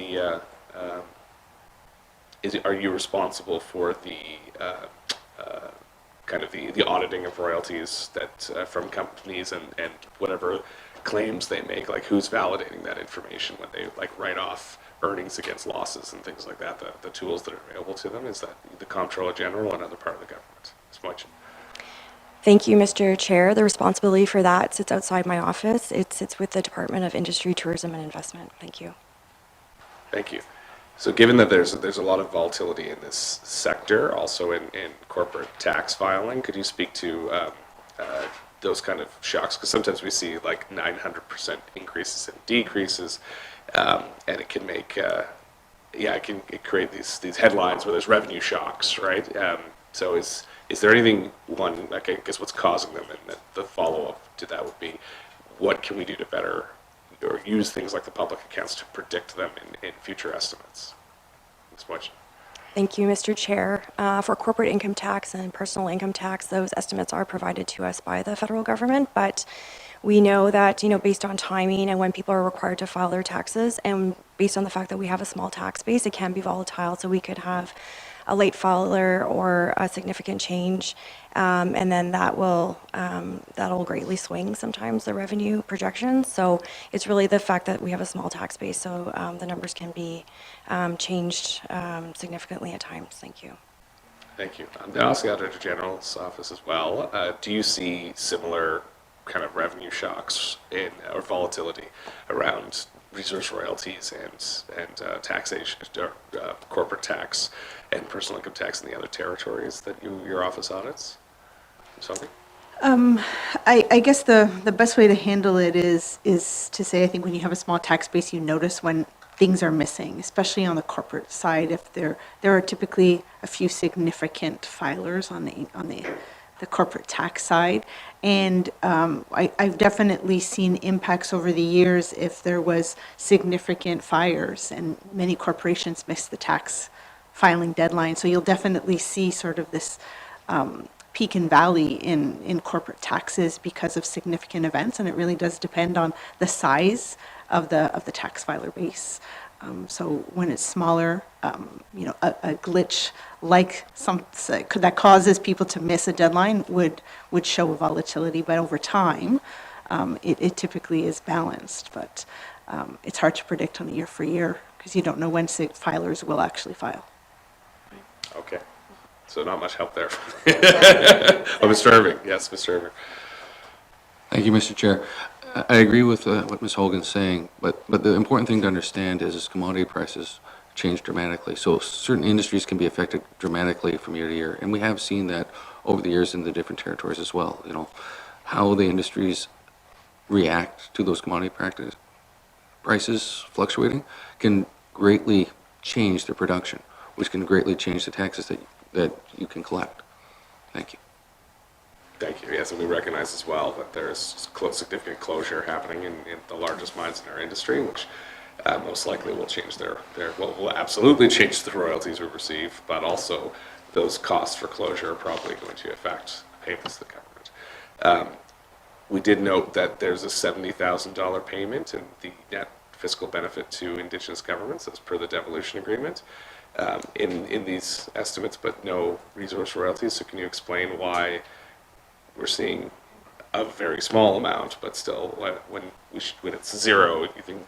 are you responsible for the kind of the auditing of royalties that from companies and whatever claims they make, like who's validating that information when they like write off earnings against losses and things like that, the tools that are available to them? Is that the Comptroller General, another part of the government? It's much. Thank you, Mr. Chair. The responsibility for that sits outside my office. It sits with the Department of Industry, Tourism and Investment. Thank you. Thank you. So given that there's a lot of volatility in this sector, also in corporate tax filing, could you speak to those kind of shocks? Because sometimes we see like 900% increases and decreases, and it can make, it can create these headlines where there's revenue shocks, right? So is there anything, like I guess what's causing them, and the follow-up to that would be, what can we do to better or use things like the public accounts to predict them in future estimates? Thanks much. Thank you, Mr. Chair. For corporate income tax and personal income tax, those estimates are provided to us by the federal government, but we know that, based on timing and when people are required to file their taxes, and based on the fact that we have a small tax base, it can be volatile. So we could have a late filer or a significant change, and then that'll greatly swing sometimes the revenue projections. So it's really the fact that we have a small tax base, so the numbers can be changed significantly at times. Thank you. Thank you. I'll ask the Auditor General's office as well. Do you see similar kind of revenue shocks or volatility around resource royalties and taxation, corporate tax and personal income tax in the other territories that your office audits? Something? I guess the best way to handle it is to say, I think when you have a small tax base, you notice when things are missing, especially on the corporate side. If there are typically a few significant filers on the corporate tax side, and I've definitely seen impacts over the years if there was significant fires, and many corporations miss the tax filing deadline. So you'll definitely see sort of this peak and valley in corporate taxes because of significant events, and it really does depend on the size of the tax filer base. So when it's smaller, a glitch like that causes people to miss a deadline would show a volatility, but over time, it typically is balanced. But it's hard to predict on a year for year because you don't know when filers will actually file. Okay. So not much help there. Oh, Mr. Irving. Yes, Mr. Irving. Thank you, Mr. Chair. I agree with what Ms. Hogan's saying, but the important thing to understand is commodity prices change dramatically. So certain industries can be affected dramatically from year to year, and we have seen that over the years in the different territories as well. How the industries react to those commodity prices fluctuating can greatly change their production, which can greatly change the taxes that you can collect. Thank you. Thank you. Yes, and we recognize as well that there's significant closure happening in the largest mines in our industry, which most likely will change will absolutely change the royalties we receive, but also those costs for closure are probably going to affect payments to the government. We did note that there's a $70,000 payment in the net fiscal benefit to Indigenous governments as per the devolution agreement in these estimates, but no resource royalties. So can you explain why we're seeing a very small amount, but still, when it's zero, you think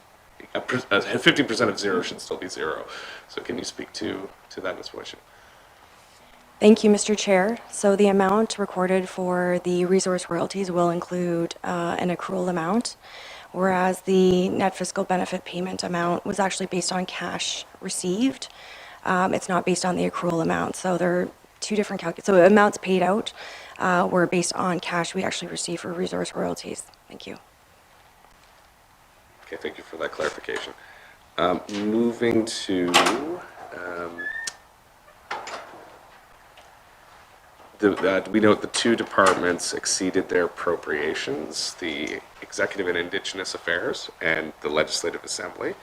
50% of zero should still be zero. So can you speak to that, Ms. Mujcin? Thank you, Mr. Chair. So the amount recorded for the resource royalties will include an accrual amount, whereas the net fiscal benefit payment amount was actually based on cash received. It's not based on the accrual amount. So there are two different calculations. So amounts paid out were based on cash we actually received for resource royalties. Thank you. Okay, thank you for that clarification. Moving to we note the two departments exceeded their appropriations, the Executive and Indigenous Affairs and the Legislative Assembly.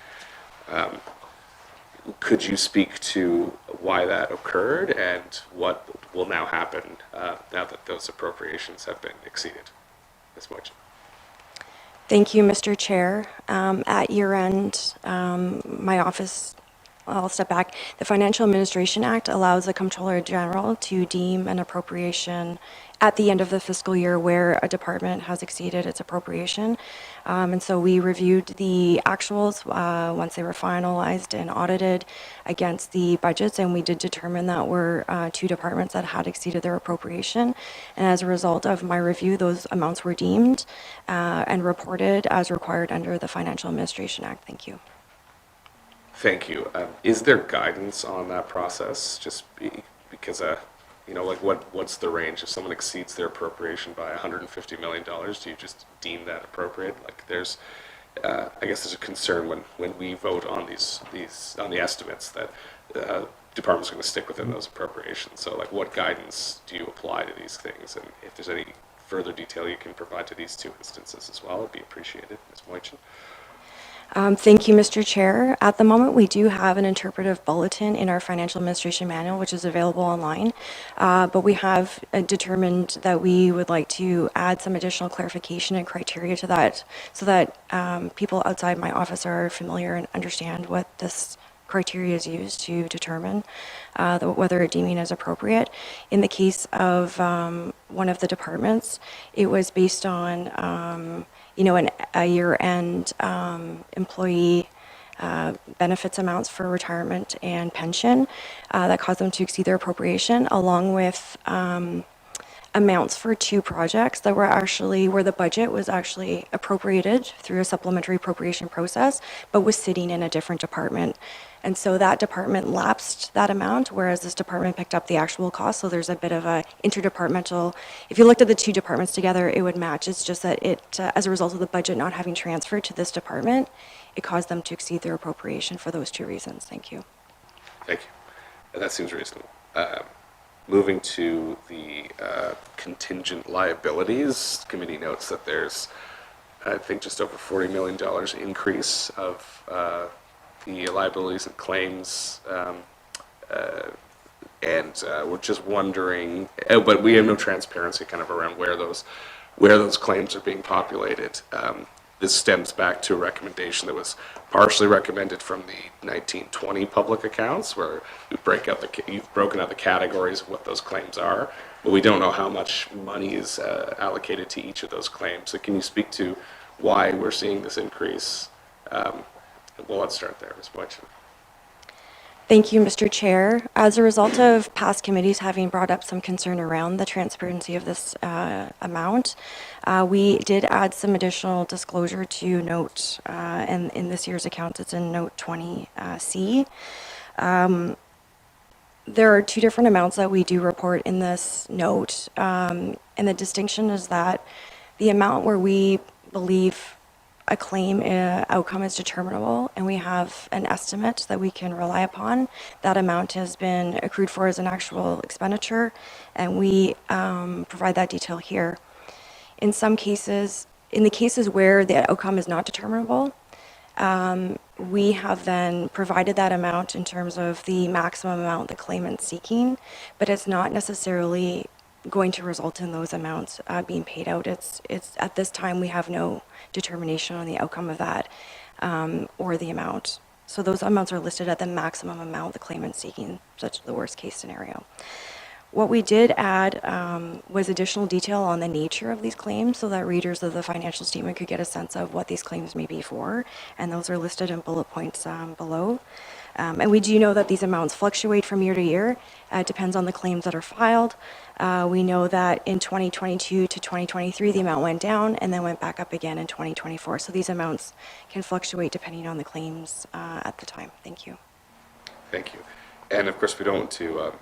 Could you speak to why that occurred and what will now happen now that those appropriations have been exceeded? Ms. Mujcin. Thank you, Mr. Chair. At year end, my office I'll step back. The Financial Administration Act allows the Comptroller General to deem an appropriation at the end of the fiscal year where a department has exceeded its appropriation. And so we reviewed the actuals once they were finalized and audited against the budgets, and we did determine that were two departments that had exceeded their appropriation. And as a result of my review, those amounts were deemed and reported as required under the Financial Administration Act. Thank you. Thank you. Is there guidance on that process? Because, like what's the range? If someone exceeds their appropriation by $150 million, do you just deem that appropriate? Like I guess there's a concern when we vote on these on the estimates that department's going to stick within those appropriations. So like what guidance do you apply to these things? And if there's any further detail you can provide to these two instances as well, it'd be appreciated. Ms. Mujcin. Thank you, Mr. Chair. At the moment, we do have an interpretive bulletin in our financial administration manual, which is available online. But we have determined that we would like to add some additional clarification and criteria to that so that people outside my office are familiar and understand what this criteria is used to determine whether a deeming is appropriate. In the case of one of the departments, it was based on a year-end employee benefits amounts for retirement and pension that caused them to exceed their appropriation, along with amounts for two projects that were actually where the budget was actually appropriated through a supplementary appropriation process, but was sitting in a different department. And so that department lapsed that amount, whereas this department picked up the actual cost. So there's a bit of a interdepartmental, if you looked at the two departments together, it would match. It's just that it, as a result of the budget not having transferred to this department, it caused them to exceed their appropriation for those two reasons. Thank you. Thank you. That seems reasonable. Moving to the contingent liabilities, committee notes that there's, I think, just over $40 million increase of the liabilities and claims, and we're just wondering, but we have no transparency kind of around where those claims are being populated. This stems back to a recommendation that was partially recommended from the 1920 public accounts, where you've broken out the categories of what those claims are, but we don't know how much money is allocated to each of those claims. So can you speak to why we're seeing this increase? Well, let's start there, Ms. Mujcin. Thank you, Mr. Chair. As a result of past committees having brought up some concern around the transparency of this amount, we did add some additional disclosure to note, and in this year's accounts, it's in note 20C. There are two different amounts that we do report in this note, and the distinction is that the amount where we believe a claim outcome is determinable and we have an estimate that we can rely upon, that amount has been accrued for as an actual expenditure, and we provide that detail here. In some cases, in the cases where the outcome is not determinable, we have then provided that amount in terms of the maximum amount the claimant's seeking, but it's not necessarily going to result in those amounts being paid out. It's at this time we have no determination on the outcome of that or the amount. So those amounts are listed at the maximum amount the claimant's seeking, such the worst case scenario. What we did add was additional detail on the nature of these claims so that readers of the financial statement could get a sense of what these claims may be for, and those are listed in bullet points below. And we do know that these amounts fluctuate from year to year. It depends on the claims that are filed. We know that in 2022 to 2023, the amount went down and then went back up again in 2024. So these amounts can fluctuate depending on the claims at the time. Thank you. Thank you. And of course, we don't want to,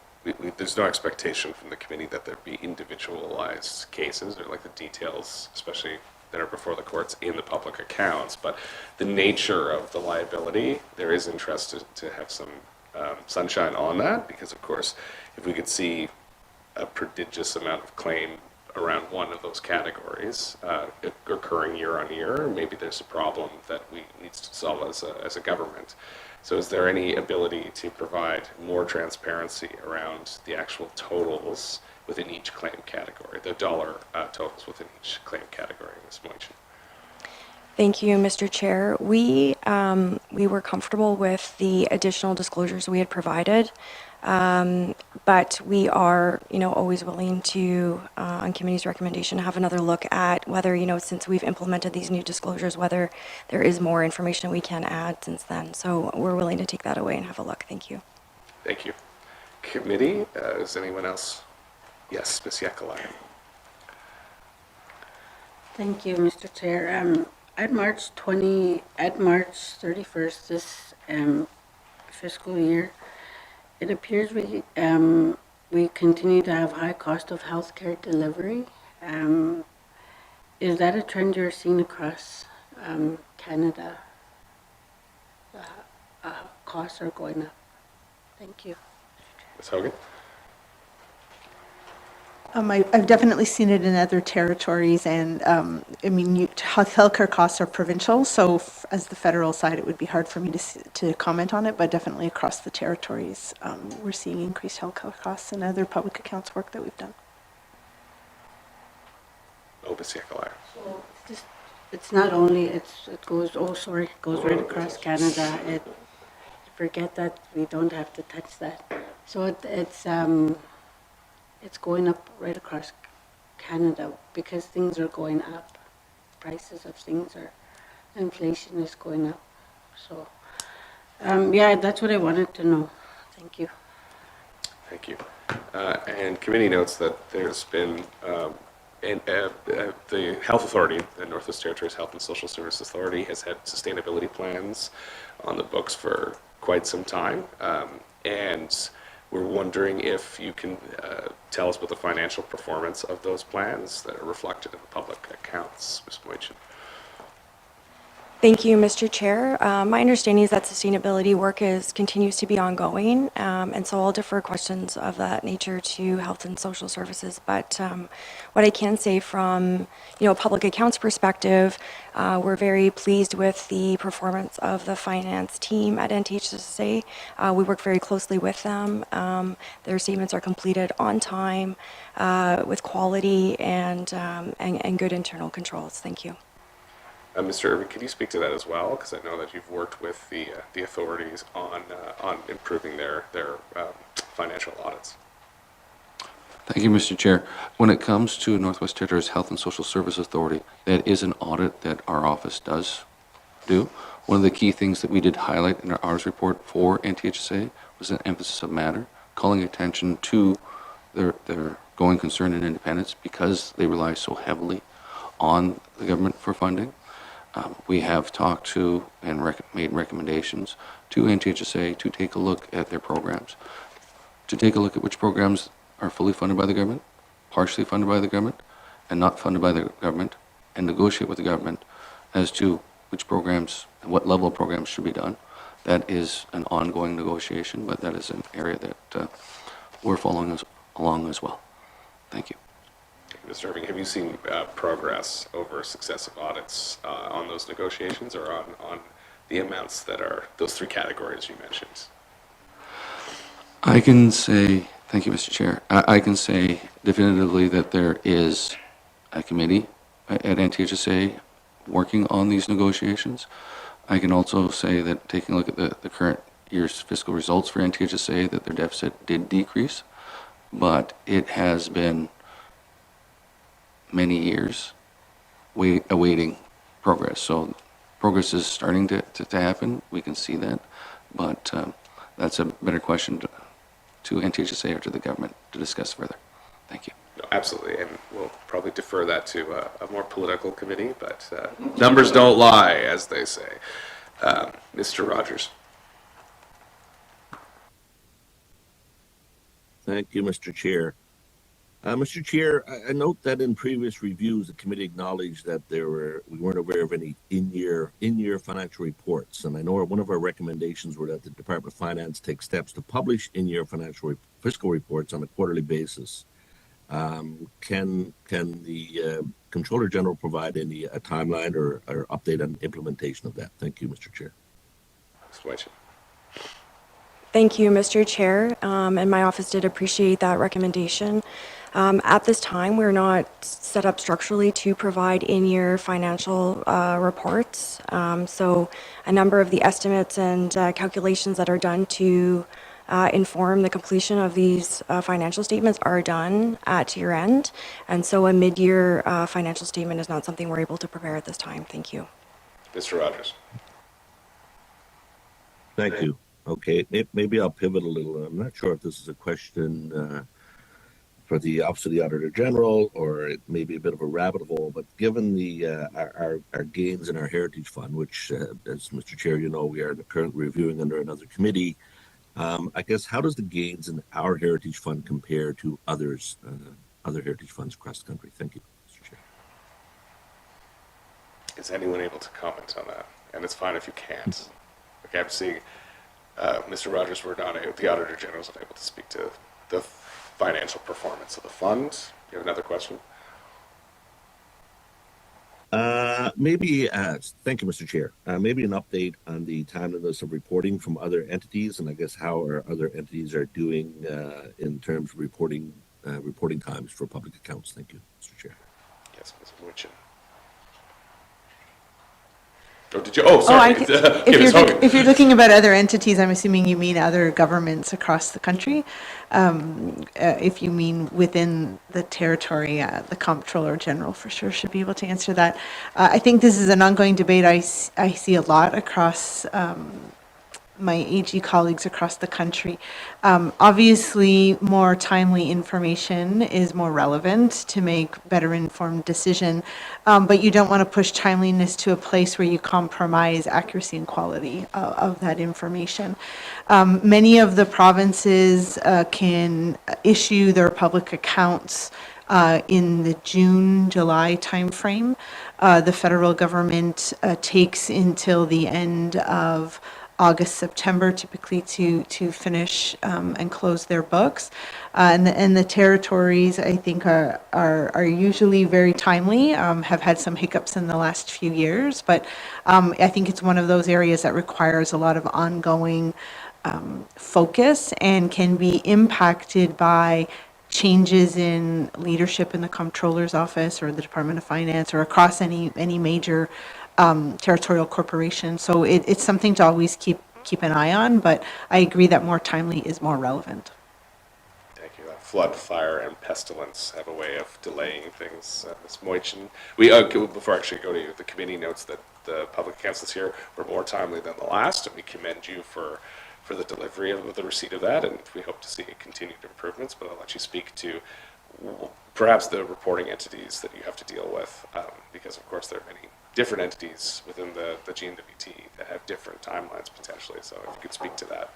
there's no expectation from the committee that there be individualized cases or like the details, especially that are before the courts in the public accounts, but the nature of the liability, there is interest to have some sunshine on that, because of course, if we could see a prodigious amount of claim around one of those categories occurring year on year, maybe there's a problem that we need to solve as a government. So is there any ability to provide more transparency around the actual totals within each claim category, the dollar totals within each claim category, Ms. Mujcin? Thank you, Mr. Chair. We were comfortable with the additional disclosures we had provided, but we are, always willing to, on committee's recommendation, have another look at whether, since we've implemented these new disclosures, whether there is more information we can add since then. So we're willing to take that away and have a look. Thank you. Thank you. Committee, is anyone else? Yes, Ms. Yakalai. Thank you, Mr. Chair. At March 31st this fiscal year, it appears we continue to have high cost of healthcare delivery. Is that a trend you're seeing across Canada? Costs are going up. Thank you. Ms. Hogan? I've definitely seen it in other territories, and healthcare costs are provincial, so as the federal side, it would be hard for me to comment on it, but definitely across the territories, we're seeing increased healthcare costs and other public accounts work that we've done. Oh, Ms. Yakalai. So it's not only, it goes right across Canada. Forget that we don't have to touch that. So it's going up right across Canada because things are going up. Prices of things inflation is going up. So, yeah, that's what I wanted to know. Thank you. Thank you. And committee notes that there's been, the Health Authority, the Northwest Territories Health and Social Services Authority, has had sustainability plans on the books for quite some time. And we're wondering if you can tell us about the financial performance of those plans that are reflected in the public accounts, Ms. Mujcin. Thank you, Mr. Chair. My understanding is that sustainability work continues to be ongoing, and so I'll defer questions of that nature to Health and Social Services. But what I can say from a public accounts perspective, we're very pleased with the performance of the finance team at NTHSA. We work very closely with them. Their statements are completed on time, with quality and good internal controls. Thank you. Mr. Irving, can you speak to that as well? Because I know that you've worked with the authorities on improving their financial audits. Thank you, Mr. Chair. When it comes to Northwest Territories Health and Social Services Authority, that is an audit that our office does do. One of the key things that we did highlight in our hours report for NTHSA was an emphasis of matter, calling attention to their going concern and independence because they rely so heavily on the government for funding. We have talked to and made recommendations to NTHSA to take a look at their programs, to take a look at which programs are fully funded by the government, partially funded by the government, and not funded by the government, and negotiate with the government as to which programs and what level of programs should be done. That is an ongoing negotiation, but that is an area that we're following along as well. Thank you. Mr. Irving, have you seen progress over successive audits on those negotiations or on the amounts that are those three categories you mentioned? I can say, thank you, Mr. Chair. I can say definitively that there is a committee at NTHSA working on these negotiations. I can also say that taking a look at the current year's fiscal results for NTHSA, that their deficit did decrease, but it has been many years awaiting progress. So progress is starting to happen. We can see that, but that's a better question to NTHSA or to the government to discuss further. Thank you. No, absolutely, and we'll probably defer that to a more political committee, but numbers don't lie, as they say. Mr. Rogers. Thank you, Mr. Chair. Mr. Chair, I note that in previous reviews, the committee acknowledged that we weren't aware of any in-year financial reports. And I know one of our recommendations were that the Department of Finance take steps to publish in-year fiscal reports on a quarterly basis. Can the Comptroller General provide a timeline or update on implementation of that? Thank you, Mr. Chair. Thank you, Mr. Chair, and my office did appreciate that recommendation. At this time, we're not set up structurally to provide in-year financial reports. So a number of the estimates and calculations that are done to inform the completion of these financial statements are done at year end. And so a mid-year financial statement is not something we're able to prepare at this time. Thank you. Mr. Rogers. Thank you. Okay, maybe I'll pivot a little. I'm not sure if this is a question for the Office of the Auditor General, or it may be a bit of a rabbit hole, but given the our gains in our Heritage Fund, which, as Mr. Chair, you know, we are currently reviewing under another committee, I guess, how does the gains in our Heritage Fund compare to others, other Heritage Funds across the country? Thank you, Mr. Chair. Is anyone able to comment on that? And it's fine if you can't. Okay, I'm seeing Mr. Rogers, the Auditor General is unable to speak to the financial performance of the fund. You have another question? Maybe, thank you, Mr. Chair. Maybe an update on the timeliness of reporting from other entities, and I guess how our other entities are doing in terms of reporting times for public accounts. Thank you, Mr. Chair. Yes, Ms. Mujcin. Oh, did you? Oh, sorry. If you're looking about other entities, I'm assuming you mean other governments across the country. If you mean within the territory, the Comptroller General for sure should be able to answer that. I think this is an ongoing debate I see a lot across my AG colleagues across the country. Obviously, more timely information is more relevant to make better informed decision, but you don't want to push timeliness to a place where you compromise accuracy and quality of that information. Many of the provinces can issue their public accounts in the June-July timeframe. The federal government takes until the end of August, September, typically to finish and close their books. And the territories, I think, are usually very timely, have had some hiccups in the last few years, but I think it's one of those areas that requires a lot of ongoing focus and can be impacted by changes in leadership in the Comptroller's office or the Department of Finance or across any major territorial corporation. So it's something to always keep an eye on, but I agree that more timely is more relevant. Thank you. Flood, fire, and pestilence have a way of delaying things. Ms. Mujcin, before I actually go to you, the committee notes that the public accounts this year were more timely than the last, and we commend you for the delivery of the receipt of that, and we hope to see continued improvements, but I'll let you speak to perhaps the reporting entities that you have to deal with, because of course there are many different entities within the GNWT that have different timelines potentially. So if you could speak to that.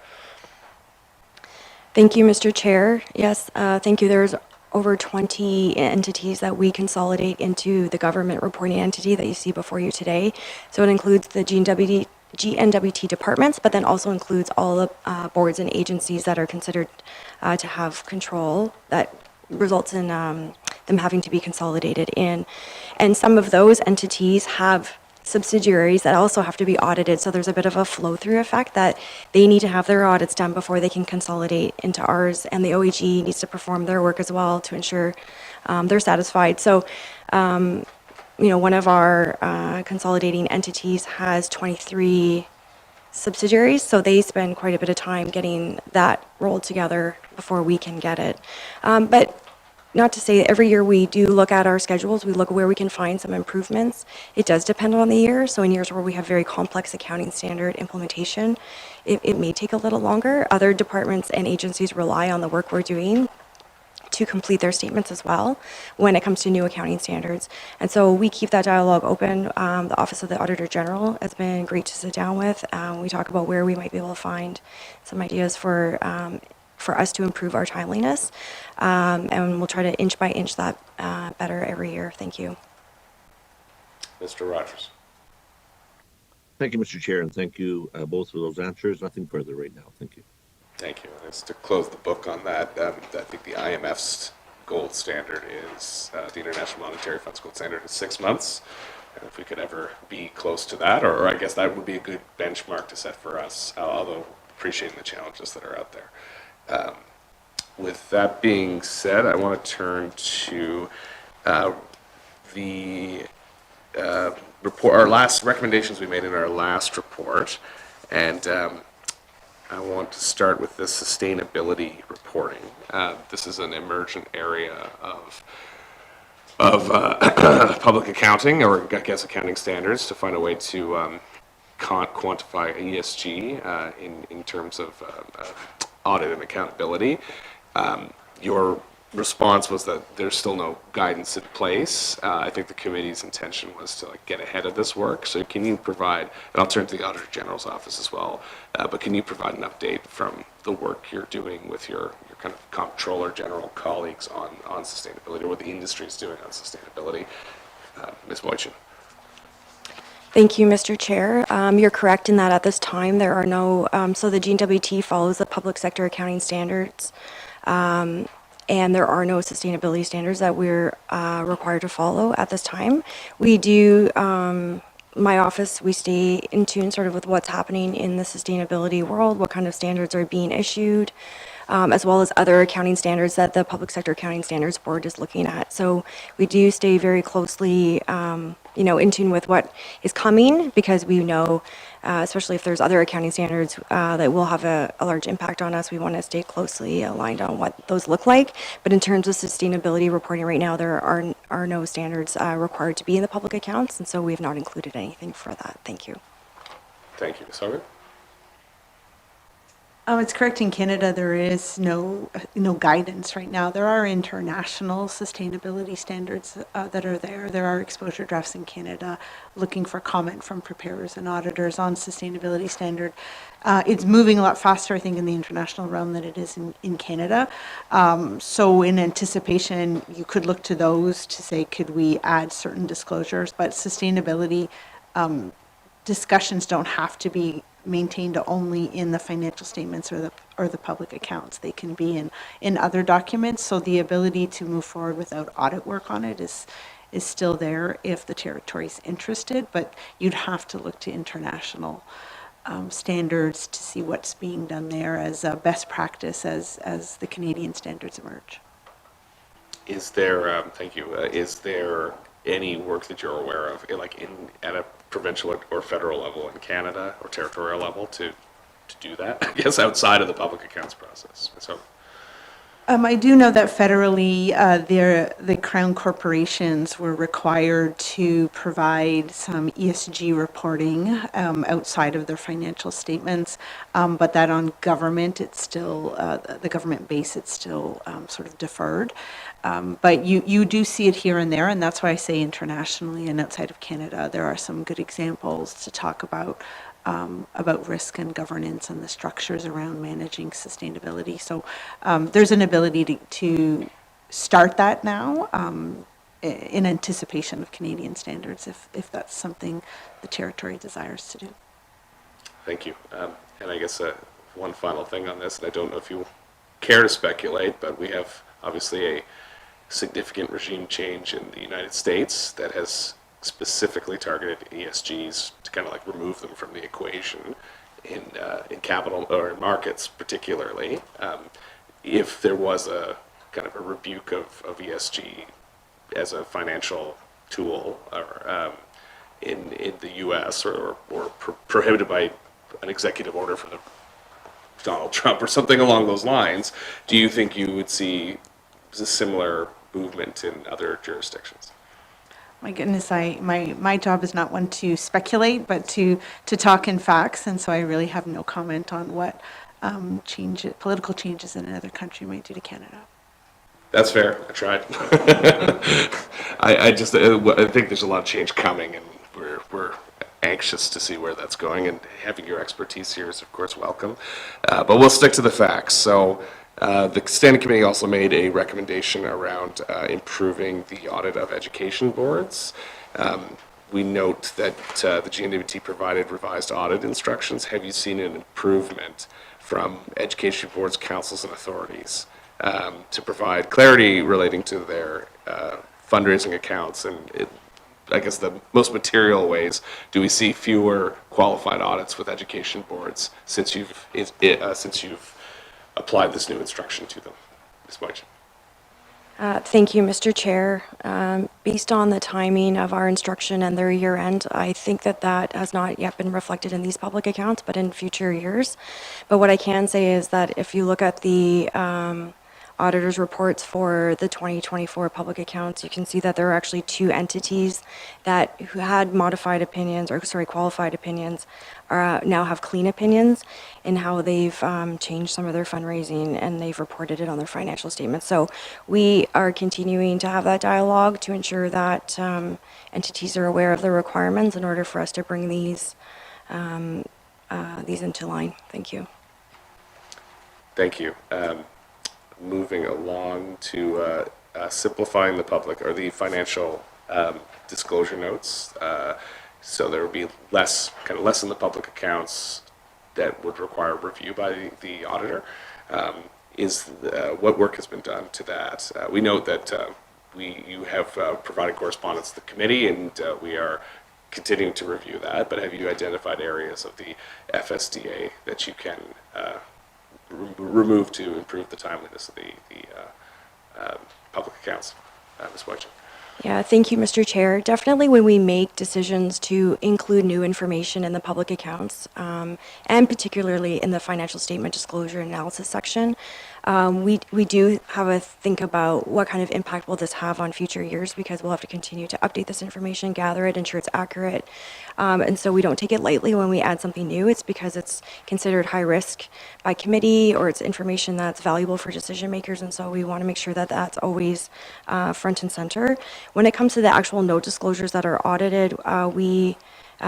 Thank you, Mr. Chair. Yes, thank you. There's over 20 entities that we consolidate into the government reporting entity that you see before you today. So it includes the GNWT departments, but then also includes all the boards and agencies that are considered to have control that results in them having to be consolidated in. And some of those entities have subsidiaries that also have to be audited. So there's a bit of a flow-through effect that they need to have their audits done before they can consolidate into ours. And the OAG needs to perform their work as well to ensure they're satisfied. So, one of our consolidating entities has 23 subsidiaries, so they spend quite a bit of time getting that rolled together before we can get it. But not to say that every year we do look at our schedules, we look where we can find some improvements. It does depend on the year. So in years where we have very complex accounting standard implementation, it may take a little longer. Other departments and agencies rely on the work we're doing to complete their statements as well when it comes to new accounting standards. And so we keep that dialogue open. The Office of the Auditor General has been great to sit down with. We talk about where we might be able to find some ideas for us to improve our timeliness. And we'll try to inch by inch that better every year. Thank you. Mr. Rogers. Thank you, Mr. Chair, and thank you both for those answers. Nothing further right now. Thank you. Thank you. Just to close the book on that, I think the IMF's gold standard is, the International Monetary Fund's gold standard is 6 months. And if we could ever be close to that, or I guess that would be a good benchmark to set for us, although appreciating the challenges that are out there. With that being said, I want to turn to the report, our last recommendations we made in our last report, and I want to start with the sustainability reporting. This is an emergent area of public accounting, or I guess accounting standards, to find a way to quantify ESG in terms of audit and accountability. Your response was that there's still no guidance in place. I think the committee's intention was to get ahead of this work. So can you provide, and I'll turn to the Auditor General's office as well, but can you provide an update from the work you're doing with your kind of Comptroller General colleagues on sustainability, or what the industry is doing on sustainability? Ms. Mujcin. Thank you, Mr. Chair. You're correct in that at this time there are no, so the GNWT follows the public sector accounting standards, and there are no sustainability standards that we're required to follow at this time. We do, my office, we stay in tune sort of with what's happening in the sustainability world, what kind of standards are being issued, as well as other accounting standards that the Public Sector Accounting Standards Board is looking at. So we do stay very closely, in tune with what is coming, because we know, especially if there's other accounting standards that will have a large impact on us, we want to stay closely aligned on what those look like. But in terms of sustainability reporting right now, there are no standards required to be in the public accounts, and so we have not included anything for that. Thank you. Thank you, Ms. Hogan. It's correct. In Canada, there is no guidance right now. There are international sustainability standards that are there. There are exposure drafts in Canada looking for comment from preparers and auditors on sustainability standard. It's moving a lot faster, I think, in the international realm than it is in Canada. So in anticipation, you could look to those to say, could we add certain disclosures? But sustainability discussions don't have to be maintained only in the financial statements or the public accounts. They can be in other documents. So the ability to move forward without audit work on it is still there if the territory is interested, but you'd have to look to international standards to see what's being done there as a best practice as the Canadian standards emerge. Is there, thank you, is there any work that you're aware of, at a provincial or federal level in Canada, or territorial level, to do that, I guess, outside of the public accounts process? So, I do know that federally, the Crown corporations were required to provide some ESG reporting outside of their financial statements, but that on government, it's still, the government base, it's still sort of deferred. But you do see it here and there, and that's why I say internationally and outside of Canada, there are some good examples to talk about risk and governance and the structures around managing sustainability. So there's an ability to start that now in anticipation of Canadian standards, if that's something the territory desires to do. thank you. And I guess one final thing on this, and I don't know if you care to speculate, but we have obviously a significant regime change in the United States that has specifically targeted ESGs to kind of remove them from the equation in capital or in markets particularly. If there was a kind of a rebuke of ESG as a financial tool or in the U.S. or prohibited by an executive order from Donald Trump or something along those lines, do you think you would see a similar movement in other jurisdictions? My goodness, my job is not one to speculate, but to talk in facts, and so I really have no comment on what political changes in another country might do to Canada. That's fair. I tried. I think there's a lot of change coming, and we're anxious to see where that's going. And having your expertise here is, of course, welcome. But we'll stick to the facts. So the Standing Committee also made a recommendation around improving the audit of education boards. We note that the GNWT provided revised audit instructions. Have you seen an improvement from education boards, councils, and authorities to provide clarity relating to their fundraising accounts? And I guess the most material ways, do we see fewer qualified audits with education boards since you've applied this new instruction to them? Ms. Mujcin. Thank you, Mr. Chair. Based on the timing of our instruction and their year end, I think that that has not yet been reflected in these public accounts, but in future years. But what I can say is that if you look at the auditor's reports for the 2024 public accounts, you can see that there are actually two entities who had modified opinions, or sorry, qualified opinions, now have clean opinions in how they've changed some of their fundraising, and they've reported it on their financial statements. So we are continuing to have that dialogue to ensure that entities are aware of the requirements in order for us to bring these into line. Thank you. Thank you. Moving along to simplifying the public or the financial disclosure notes. So there would be less in the public accounts that would require review by the auditor. What work has been done to that? We note that you have provided correspondence to the committee, and we are continuing to review that. But have you identified areas of the FSDA that you can remove to improve the timeliness of the public accounts? Ms. Mujcin. Yeah, thank you, Mr. Chair. Definitely when we make decisions to include new information in the public accounts, and particularly in the financial statement disclosure analysis section, we do have a think about what kind of impact will this have on future years, because we'll have to continue to update this information, gather it, ensure it's accurate. And so we don't take it lightly when we add something new. It's because it's considered high risk by committee, or it's information that's valuable for decision makers. And so we want to make sure that that's always front and center. When it comes to the actual note disclosures that are audited,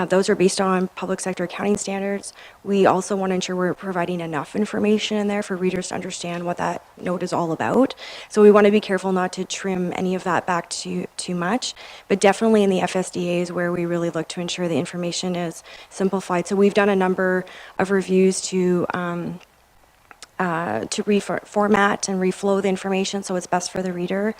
those are based on public sector accounting standards. We also want to ensure we're providing enough information in there for readers to understand what that note is all about. So we want to be careful not to trim any of that back too much, but definitely in the FSDAs where we really look to ensure the information is simplified. So we've done a number of reviews to reformat and reflow the information so it's best for the reader.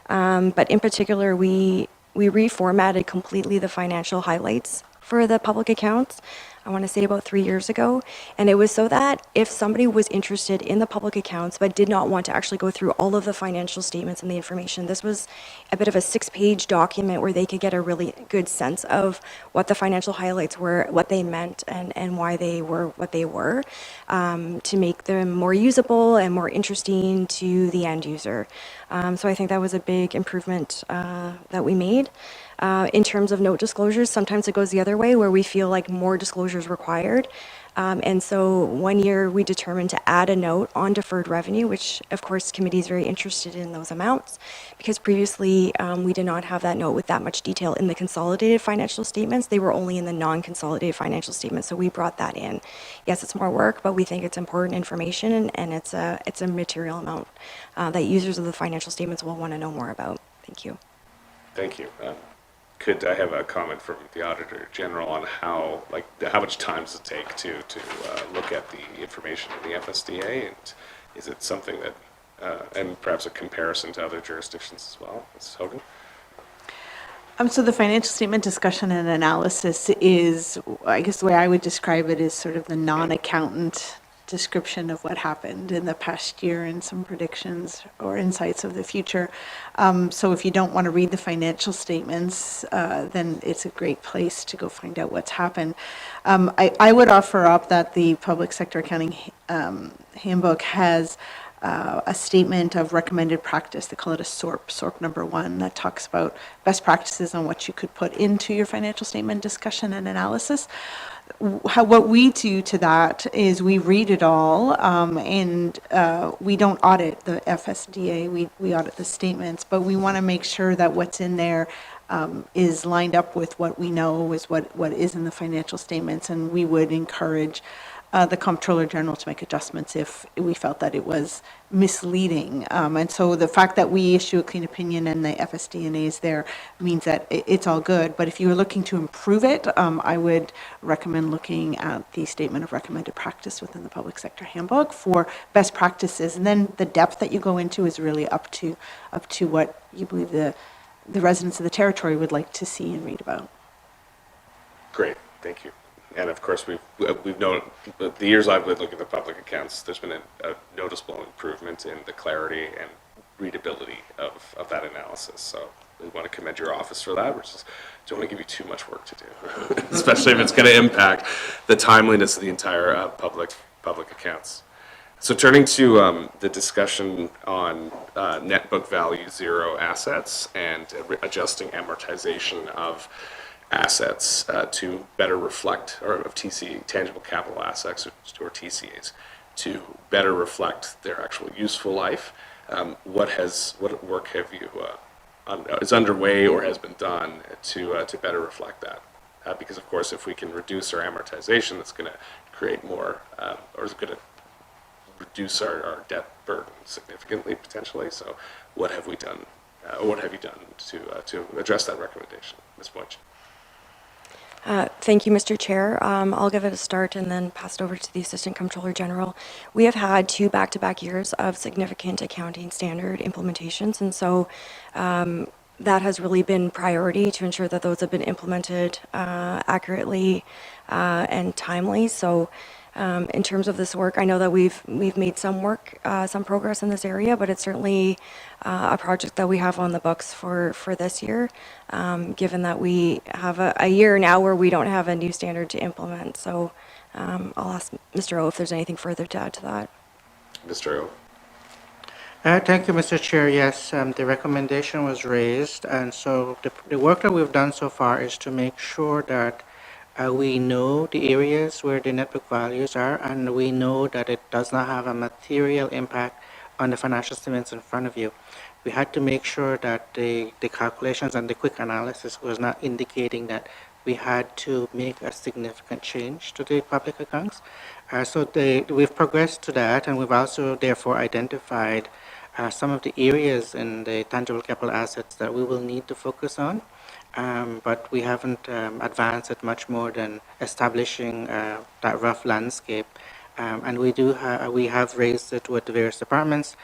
But in particular, we reformatted completely the financial highlights for the public accounts, I want to say about 3 years ago. And it was so that if somebody was interested in the public accounts but did not want to actually go through all of the financial statements and the information, this was a bit of a 6-page document where they could get a really good sense of what the financial highlights were, what they meant, and why they were what they were, to make them more usable and more interesting to the end user. So I think that was a big improvement that we made. In terms of note disclosures, sometimes it goes the other way where we feel like more disclosures required. And so one year we determined to add a note on deferred revenue, which of course committee is very interested in those amounts, because previously we did not have that note with that much detail in the consolidated financial statements. They were only in the non-consolidated financial statements, so we brought that in. Yes, it's more work, but we think it's important information, and it's a material amount that users of the financial statements will want to know more about. Thank you. Thank you. Could I have a comment from the Auditor General on how much time does it take to look at the information in the FSDA, and is it something that, and perhaps a comparison to other jurisdictions as well? Ms. Hogan? So the financial statement discussion and analysis is, I guess the way I would describe it is sort of the non-accountant description of what happened in the past year and some predictions or insights of the future. So if you don't want to read the financial statements, then it's a great place to go find out what's happened. I would offer up that the Public Sector Accounting Handbook has a statement of recommended practice. They call it a SORP number 1, that talks about best practices on what you could put into your financial statement discussion and analysis. What we do to that is we read it all, and we don't audit the FSDA, we audit the statements, but we want to make sure that what's in there is lined up with what we know is what is in the financial statements, and we would encourage the Comptroller General to make adjustments if we felt that it was misleading. And so the fact that we issue a clean opinion and the FSDNA is there means that it's all good. But if you were looking to improve it, I would recommend looking at the Statement of Recommended Practice within the Public Sector Handbook for best practices. And then the depth that you go into is really up to what you believe the residents of the territory would like to see and read about. Great, thank you. And of course, we've known, the years I've been looking at the public accounts, there's been a noticeable improvement in the clarity and readability of that analysis. So we want to commend your office for that. Don't want to give you too much work to do, especially if it's going to impact the timeliness of the entire public accounts. So turning to the discussion on net book value zero assets and adjusting amortization of assets to better reflect, or of TC, tangible capital assets, or TCAs, to better reflect their actual useful life. What work have you is underway or has been done to better reflect that? Because of course, if we can reduce our amortization, that's going to create more, or is going to reduce our debt burden significantly potentially. So, what have we done? What have you done to address that recommendation, Ms. Mujcin? Thank you, Mr. Chair. I'll give it a start and then pass it over to the Assistant Comptroller General. We have had 2 back-to-back years of significant accounting standard implementations, and so that has really been priority to ensure that those have been implemented accurately and timely. So in terms of this work, I know that we've made some progress in this area, but it's certainly a project that we have on the books for this year, given that we have a year now where we don't have a new standard to implement. So I'll ask Mr. O if there's anything further to add to that. Mr. O. Thank you, Mr. Chair. Yes, the recommendation was raised, and so the work that we've done so far is to make sure that we know the areas where the net book values are, and we know that it does not have a material impact on the financial statements in front of you. We had to make sure that the calculations and the quick analysis was not indicating that we had to make a significant change to the public accounts. So we've progressed to that, and we've also therefore identified some of the areas in the tangible capital assets that we will need to focus on. But we haven't advanced it much more than establishing that rough landscape. And we have raised it with the various departments,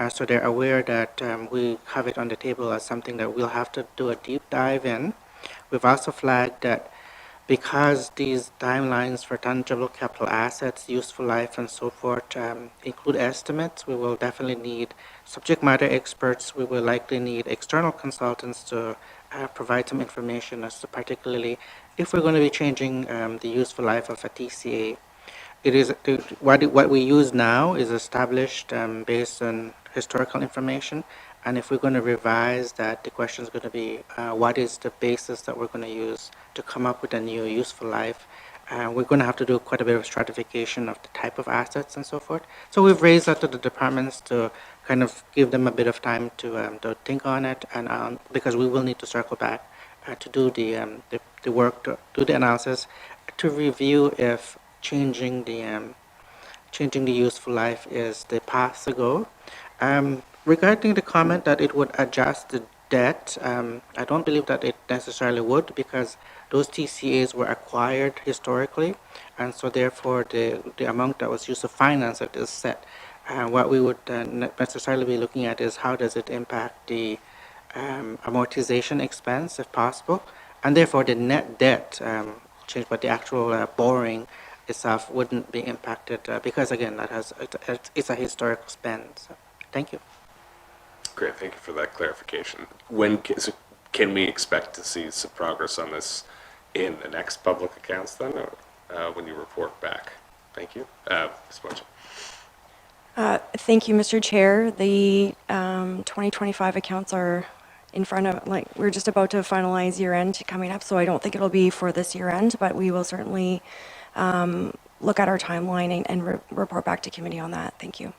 so they're aware that we have it on the table as something that we'll have to do a deep dive in. We've also flagged that because these timelines for tangible capital assets, useful life, and so forth include estimates, we will definitely need subject matter experts. We will likely need external consultants to provide some information as to particularly if we're going to be changing the useful life of a TCA. It is what we use now is established based on historical information, and if we're going to revise that, the question is going to be what is the basis that we're going to use to come up with a new useful life. We're going to have to do quite a bit of stratification of the type of assets and so forth. So we've raised that to the departments to kind of give them a bit of time to think on it, and because we will need to circle back to do the work, to do the analysis, to review if changing the useful life is the path to go. Regarding the comment that it would adjust the debt, I don't believe that it necessarily would, because those TCAs were acquired historically, and so therefore the amount that was used to finance it is set. What we would necessarily be looking at is how does it impact the amortization expense, if possible, and therefore the net debt change, but the actual borrowing itself wouldn't be impacted because again it's a historical spend. So, thank you. Great, thank you for that clarification. Can we expect to see some progress on this in the next public accounts then, or when you report back? Thank you. Ms. Mujcin. Thank you, Mr. Chair. The 2025 accounts are in front of, we're just about to finalize year end coming up, so I don't think it'll be for this year end, but we will certainly look at our timeline and report back to committee on that. Thank you.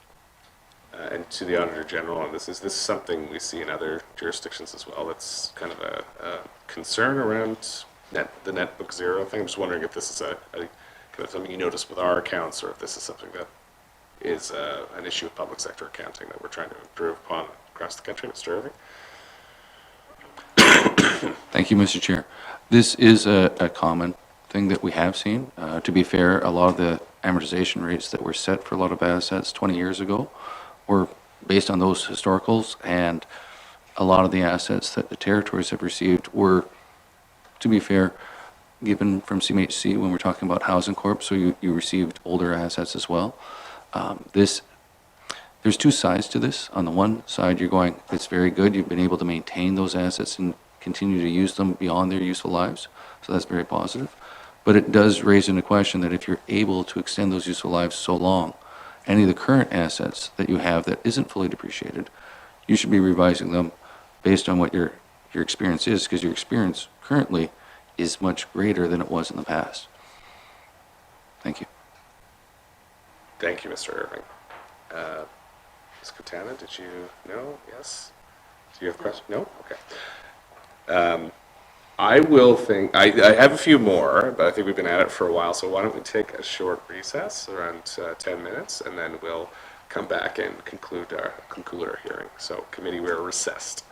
And to the Auditor General, and this is something we see in other jurisdictions as well. It's kind of a concern around the net book zero thing. I'm just wondering if this is a kind of something you notice with our accounts, or if this is something that is an issue of public sector accounting that we're trying to improve upon across the country. Mr. Irving. Thank you, Mr. Chair. This is a common thing that we have seen. To be fair, a lot of the amortization rates that were set for a lot of assets 20 years ago were based on those historicals, and a lot of the assets that the territories have received were, to be fair, given from CMHC when we're talking about Housing Corp, so you received older assets as well. There's two sides to this. On the one side, you're going, it's very good, you've been able to maintain those assets and continue to use them beyond their useful lives, so that's very positive. But it does raise into question that if you're able to extend those useful lives so long, any of the current assets that you have that isn't fully depreciated, you should be revising them based on what your experience is, because your experience currently is much greater than it was in the past. Thank you. Thank you, Mr. Irving. Ms. Katana, did you know? Yes? Do you have a question? No? Okay. I will think, I have a few more, but I think we've been at it for a while, so why don't we take a short recess, around 10 minutes, and then we'll come back and conclude our hearing. So, committee, we're recessed.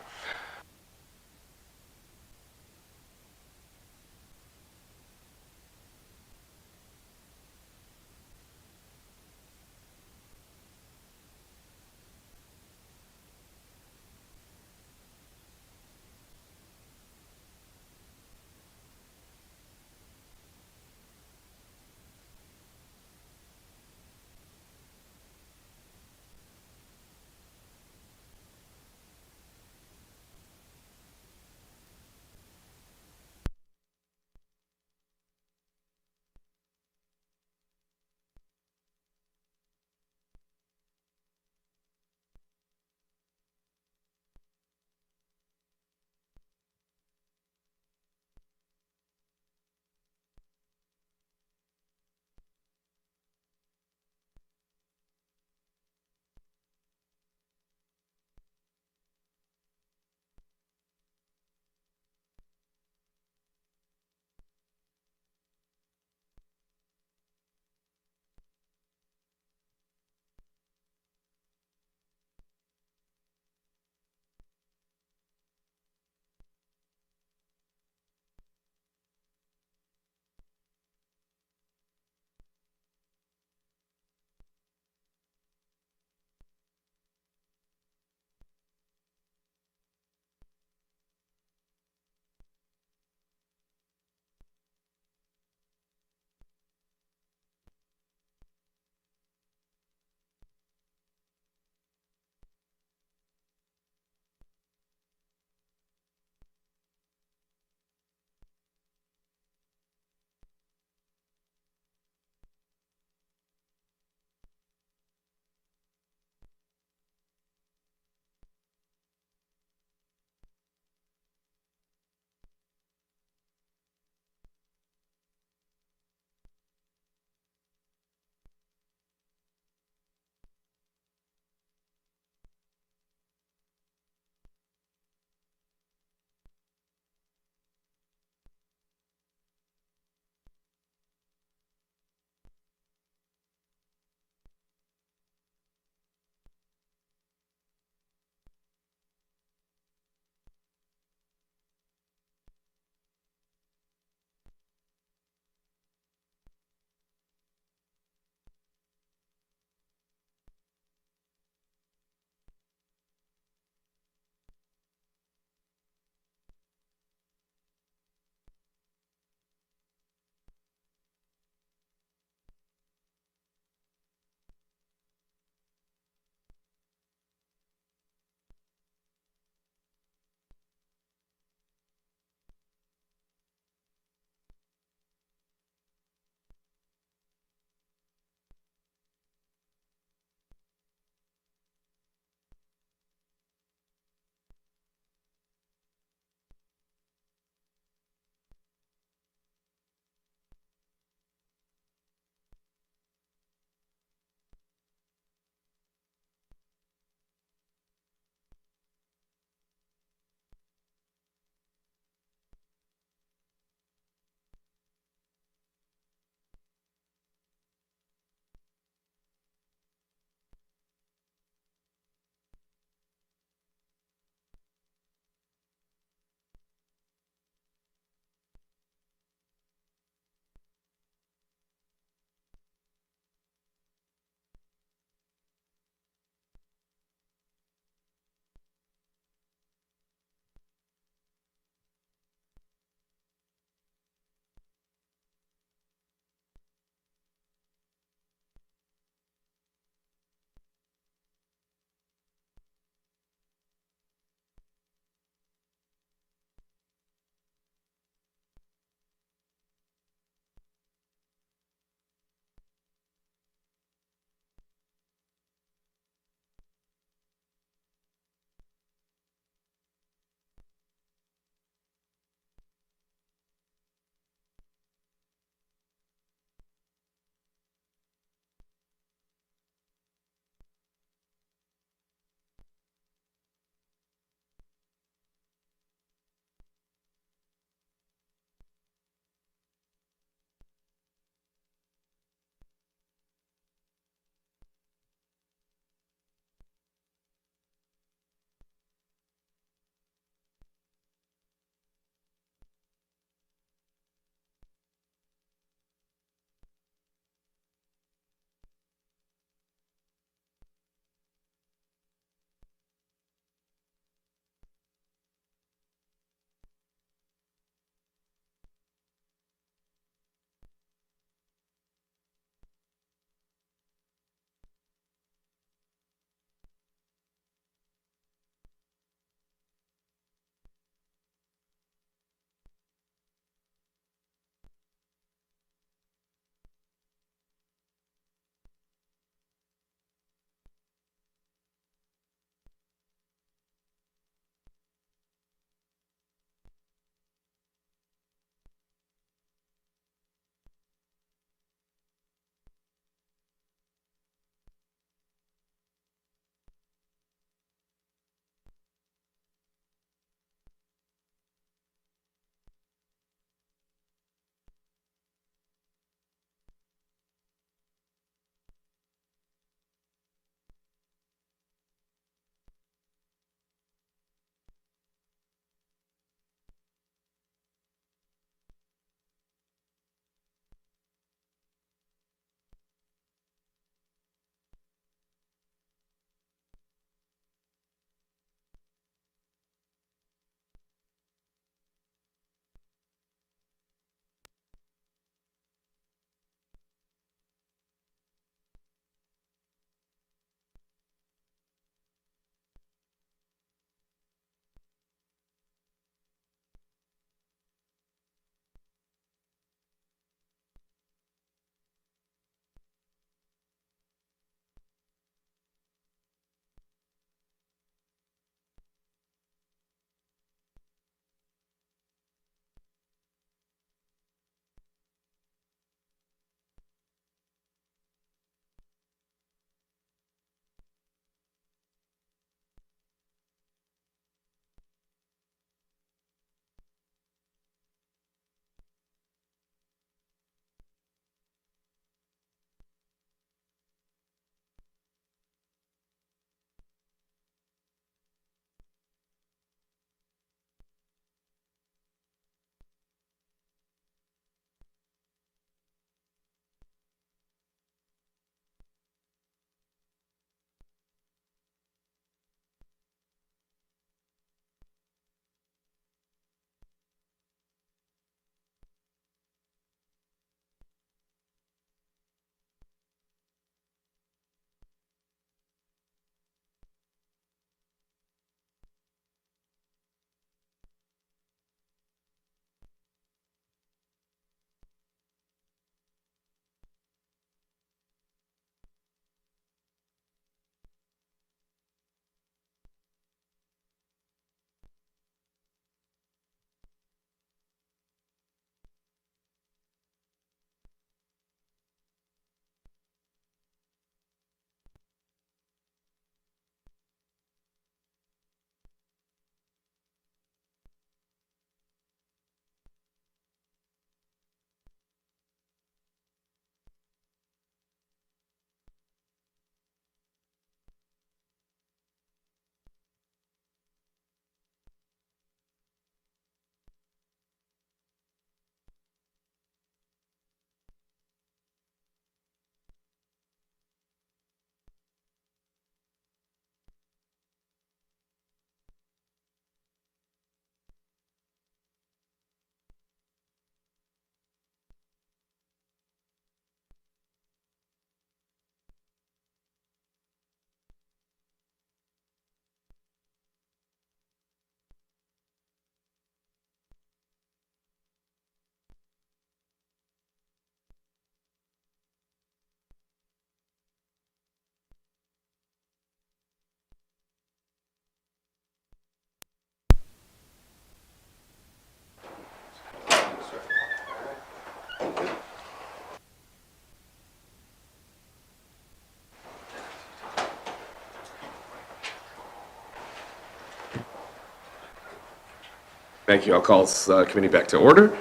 Thank you. I'll call this committee back to order.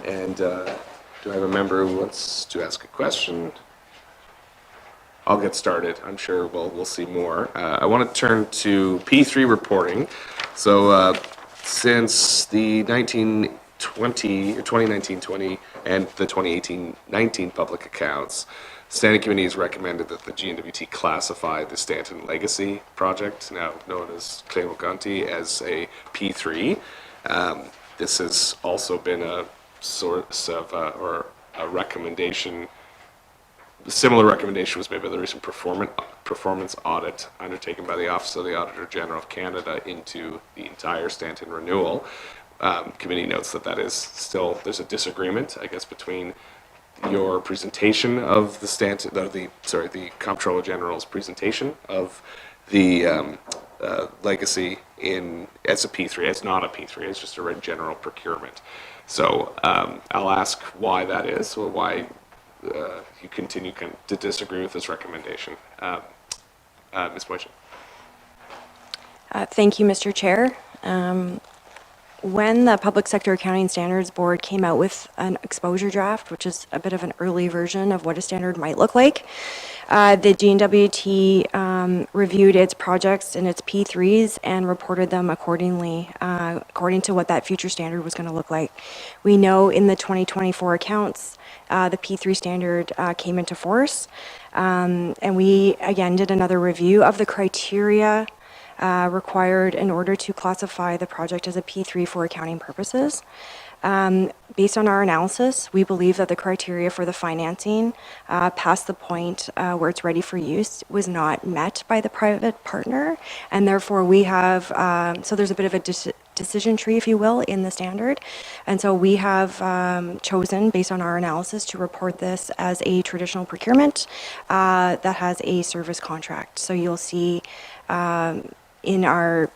And do I have a member who wants to ask a question? I'll get started. I'm sure we'll see more. I want to turn to P3 reporting. So since the 2019-20 and the 2018-19 public accounts, Standing Committee has recommended that the GNWT classify the Stanton Legacy project, now known as Clemo-Gonti, as a P3. This has also been a source of, or a recommendation. A similar recommendation was made by the recent performance audit undertaken by the Office of the Auditor General of Canada into the entire Stanton renewal. Committee notes that is still, there's a disagreement, I guess, between your presentation of the Stanton, the Comptroller General's presentation of the legacy as a P3. It's not a P3, it's just a general procurement. So I'll ask why that is, or why you continue to disagree with this recommendation. Ms. Mujcin. Thank you, Mr. Chair. When the Public Sector Accounting Standards Board came out with an exposure draft, which is a bit of an early version of what a standard might look like, the GNWT reviewed its projects and its P3s and reported them accordingly, according to what that future standard was going to look like. We know in the 2024 accounts, the P3 standard came into force, and we again did another review of the criteria required in order to classify the project as a P3 for accounting purposes. Based on our analysis, we believe that the criteria for the financing past the point where it's ready for use was not met by the private partner, and therefore we have, so there's a bit of a decision tree, if you will, in the standard. And so we have chosen, based on our analysis, to report this as a traditional procurement that has a service contract. So you'll see in our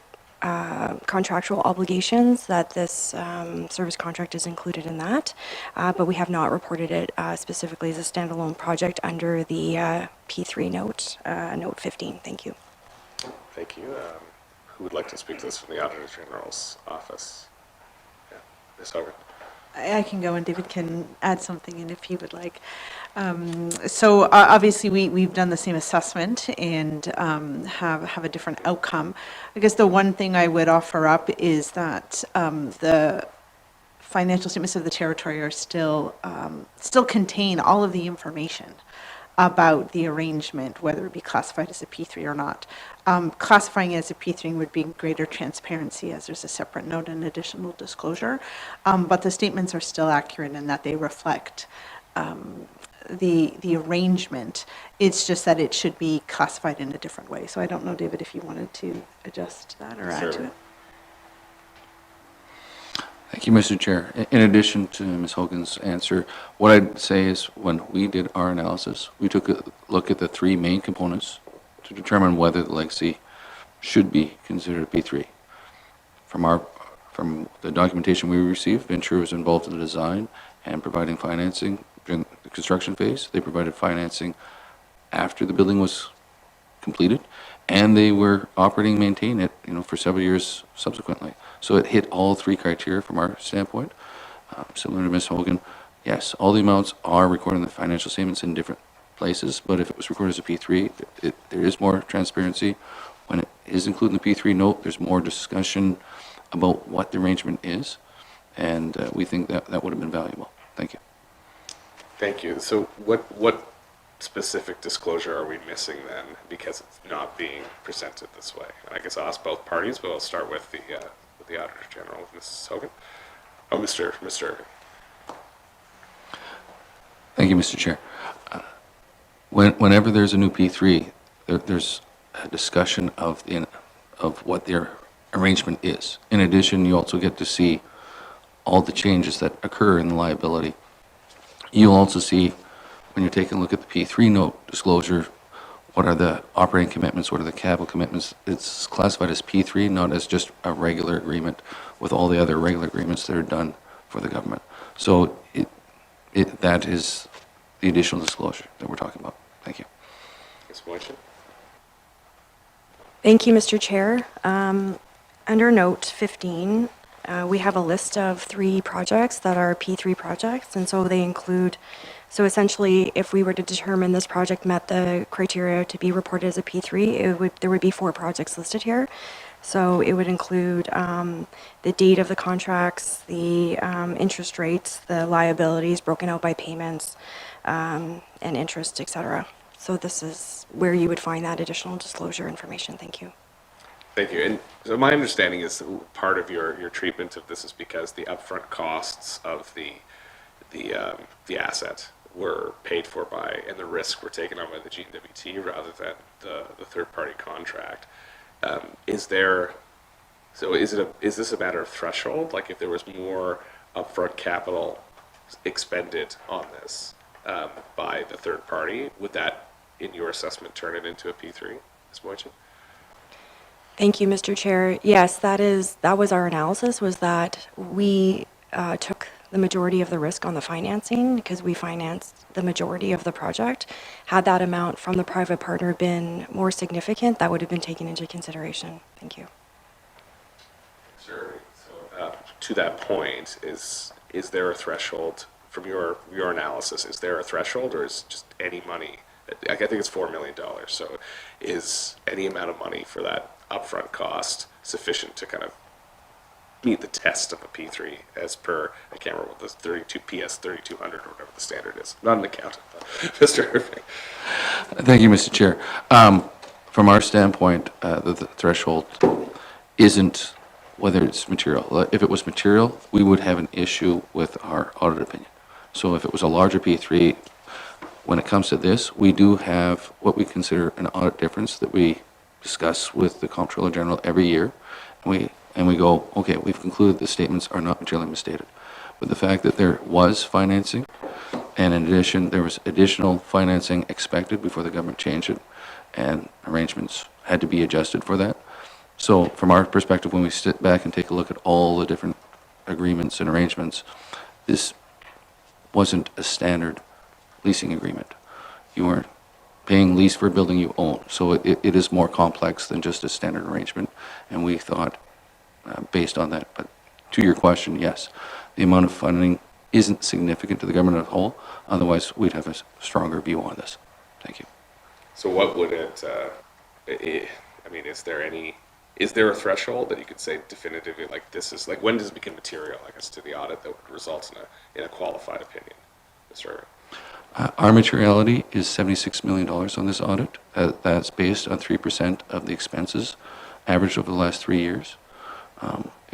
contractual obligations that this service contract is included in that, but we have not reported it specifically as a standalone project under the P3 note, note 15. Thank you. Thank you. Who would like to speak to this from the Auditor General's office? Yeah. Ms. Hogan. I can go and David can add something in if he would like. So obviously we've done the same assessment and have a different outcome. I guess the one thing I would offer up is that the financial statements of the territory are still contain all of the information about the arrangement, whether it be classified as a P3 or not. Classifying it as a P3 would be greater transparency, as there's a separate note and additional disclosure. But the statements are still accurate in that they reflect the arrangement. It's just that it should be classified in a different way. So I don't know, David, if you wanted to adjust that or add to it. Thank you, Mr. Chair. In addition to Ms. Hogan's answer, what I'd say is when we did our analysis, we took a look at the three main components to determine whether the legacy should be considered a P3. From the documentation we received, Venture was involved in the design and providing financing during the construction phase. They provided financing after the building was completed, and they were operating and maintaining it, for several years subsequently. So it hit all three criteria from our standpoint. Similar to Ms. Hogan, yes, all the amounts are recorded in the financial statements in different places, but if it was recorded as a P3, there is more transparency. When it is included in the P3 note, there's more discussion about what the arrangement is, and we think that would have been valuable. Thank you. Thank you. So what specific disclosure are we missing then, because it's not being presented this way? And I guess I'll ask both parties, but I'll start with the Auditor General, with Mrs. Hogan. Oh, Mr. Irving. Thank you, Mr. Chair. Whenever there's a new P3, there's a discussion of what their arrangement is. In addition, you also get to see all the changes that occur in the liability. You'll also see, when you're taking a look at the P3 note disclosure, what are the operating commitments, what are the capital commitments. It's classified as P3, not as just a regular agreement with all the other regular agreements that are done for the government. So that is the additional disclosure that we're talking about. Thank you. Ms. Mujcin. Thank you, Mr. Chair. Under note 15, we have a list of 3 projects that are P3 projects, and so they include, so essentially, if we were to determine this project met the criteria to be reported as a P3, there would be 4 projects listed here. So it would include the date of the contracts, the interest rates, the liabilities broken out by payments, and interest, et cetera. So this is where you would find that additional disclosure information. Thank you. Thank you. And so my understanding is that part of your treatment of this is because the upfront costs of the asset were paid for by, and the risk were taken on by the GNWT rather than the third-party contract. Is this a matter of threshold? Like if there was more upfront capital expended on this by the third party, would that, in your assessment, turn it into a P3, Ms. Mujcin? Thank you, Mr. Chair. Yes, that was our analysis, was that we took the majority of the risk on the financing because we financed the majority of the project. Had that amount from the private partner been more significant, that would have been taken into consideration. Thank you. Sure. So, to that point, is there a threshold from your analysis? Is there a threshold, or is just any money? I think it's $4 million. So, is any amount of money for that upfront cost sufficient to kind of meet the test of a P3 as per, I can't remember what the 32 PS 3200 or whatever the standard is. Not an accountant, Mr. Irving. Thank you, Mr. Chair. From our standpoint, the threshold isn't whether it's material. If it was material, we would have an issue with our audit opinion. So if it was a larger P3, when it comes to this, we do have what we consider an audit difference that we discuss with the Comptroller General every year. And we go, okay, we've concluded the statements are not materially misstated. But the fact that there was financing, and in addition, there was additional financing expected before the government changed it, and arrangements had to be adjusted for that. So from our perspective, when we sit back and take a look at all the different agreements and arrangements, this wasn't a standard leasing agreement. You weren't paying lease for a building you own. So it is more complex than just a standard arrangement. And we thought, based on that, but to your question, yes, the amount of funding isn't significant to the government as a whole. Otherwise, we'd have a stronger view on this. Thank you. So what would I mean, is there a threshold that you could say definitively, like this is, like when does it become material, I guess, to the audit that would result in a qualified opinion, Mr. Irving? Our materiality is $76 million on this audit. That's based on 3% of the expenses averaged over the last 3 years.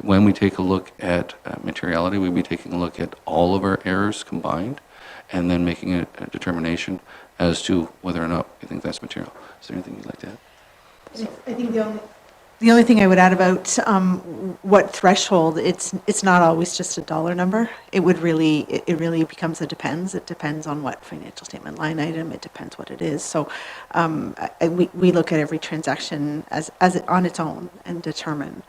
When we take a look at materiality, we'll be taking a look at all of our errors combined and then making a determination as to whether or not we think that's material. Is there anything you'd like to add? I think the only thing I would add about what threshold, it's not always just a dollar number. It really becomes a depends. It depends on what financial statement line item. It depends what it is. So we look at every transaction as it on its own and determine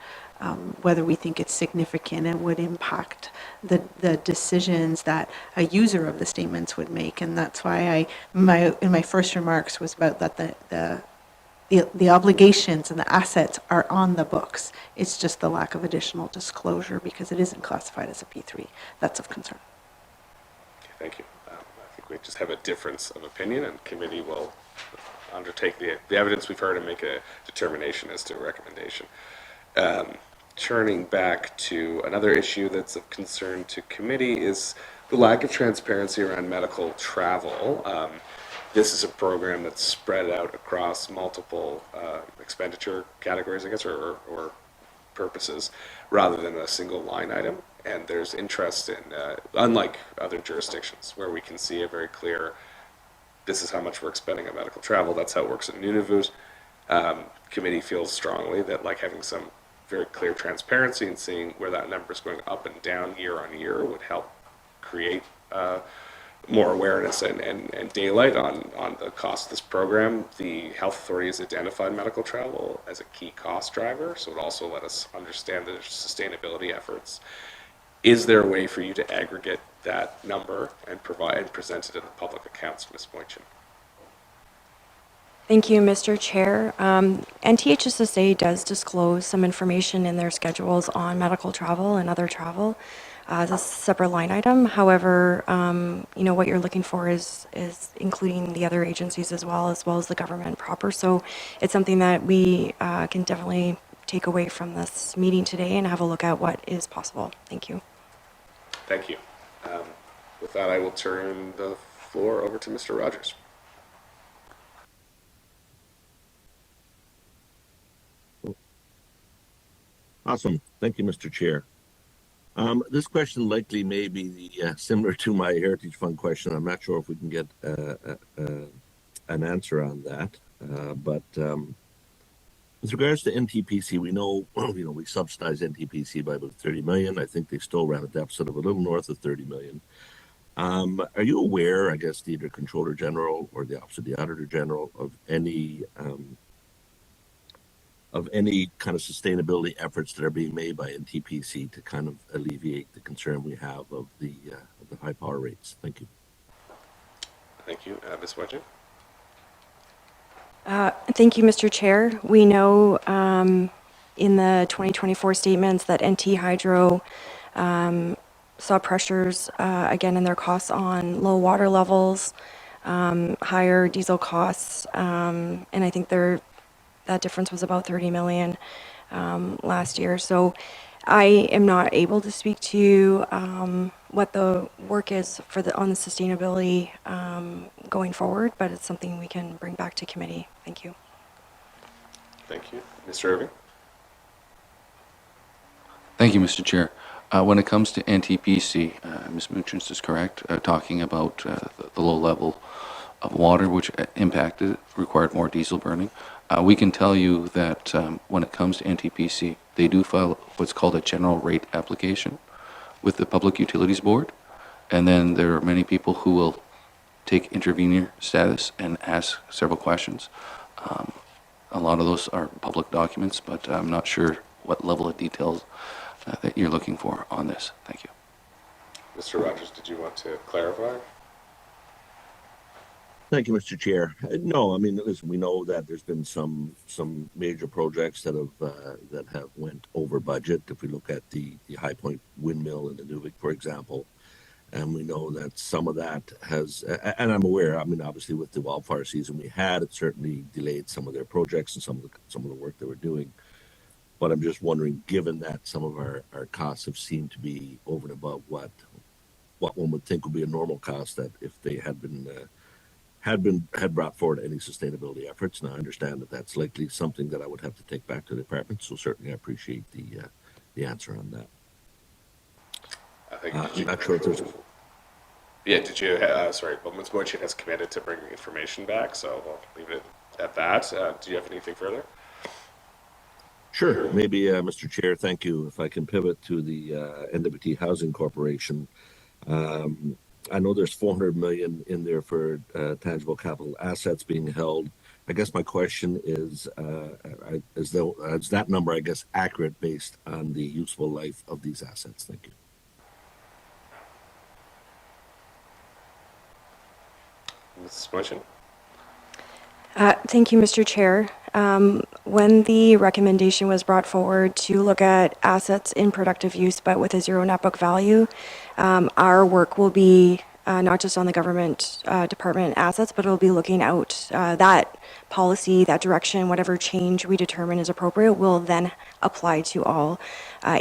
whether we think it's significant and would impact the decisions that a user of the statements would make. And that's why in my first remarks was about that the obligations and the assets are on the books. It's just the lack of additional disclosure because it isn't classified as a P3. That's of concern. Okay, thank you. I think we just have a difference of opinion, and committee will undertake the evidence we've heard and make a determination as to a recommendation. Turning back to another issue that's of concern to committee is the lack of transparency around medical travel. This is a program that's spread out across multiple expenditure categories, I guess, or purposes, rather than a single line item. And there's interest in, unlike other jurisdictions, where we can see a very clear, this is how much we're expending on medical travel. That's how it works in Nunavut. Committee feels strongly that like having some very clear transparency and seeing where that number is going up and down year on year would help create more awareness and daylight on the cost of this program. The health authority has identified medical travel as a key cost driver, so it also let us understand the sustainability efforts. Is there a way for you to aggregate that number and present it in the public accounts, Ms. Mujcin? Thank you, Mr. Chair. NTHSSA does disclose some information in their schedules on medical travel and other travel as a separate line item. However, what you're looking for is including the other agencies as well as the government proper. So it's something that we can definitely take away from this meeting today and have a look at what is possible. Thank you. Thank you. With that, I will turn the floor over to Mr. Rogers. Awesome. Thank you, Mr. Chair. This question likely may be similar to my Heritage Fund question. I'm not sure if we can get an answer on that. But with regards to NTPC, we know, we subsidize NTPC by about 30 million. I think they still ran a deficit of a little north of 30 million. Are you aware, I guess, either Comptroller General or the Office of the Auditor General of any kind of sustainability efforts that are being made by NTPC to kind of alleviate the concern we have of the high power rates? Thank you. Thank you. Ms. Mujcin? Thank you, Mr. Chair. We know in the 2024 statements that NT Hydro saw pressures again in their costs on low water levels, higher diesel costs, and I think that difference was about 30 million last year. So I am not able to speak to what the work is on the sustainability going forward, but it's something we can bring back to committee. Thank you. Thank you. Mr. Irving? Thank you, Mr. Chair. When it comes to NTPC, Ms. Mujcin is correct, talking about the low level of water, which required more diesel burning. We can tell you that when it comes to NTPC, they do file what's called a general rate application with the Public Utilities Board. And then there are many people who will take intervenor status and ask several questions. A lot of those are public documents, but I'm not sure what level of details that you're looking for on this. Thank you. Mr. Rogers, did you want to clarify? Thank you, Mr. Chair. No, I mean, listen, we know that there's been some major projects that have went over budget. If we look at the High Point windmill in the Nuvik, for example, and we know that some of that has, and I'm aware, I mean, obviously with the wildfire season we had, it certainly delayed some of their projects and some of the work they were doing. But I'm just wondering, given that some of our costs have seemed to be over and above what one would think would be a normal cost, that if they had brought forward any sustainability efforts. And I understand that that's likely something that I would have to take back to the department. So certainly I appreciate the answer on that. I'm not sure if there's... Yeah, did you, sorry, well, Ms. Mujcin has committed to bringing information back, so we'll leave it at that. Do you have anything further? Sure. Maybe, Mr. Chair, thank you. If I can pivot to the NWT Housing Corporation. I know there's 400 million in there for tangible capital assets being held. I guess my question is that number, I guess, accurate based on the useful life of these assets? Thank you. Ms. Mujcin? Thank you, Mr. Chair. When the recommendation was brought forward to look at assets in productive use but with a zero net book value, our work will be not just on the government department assets, but it'll be looking out that policy, that direction, whatever change we determine is appropriate will then apply to all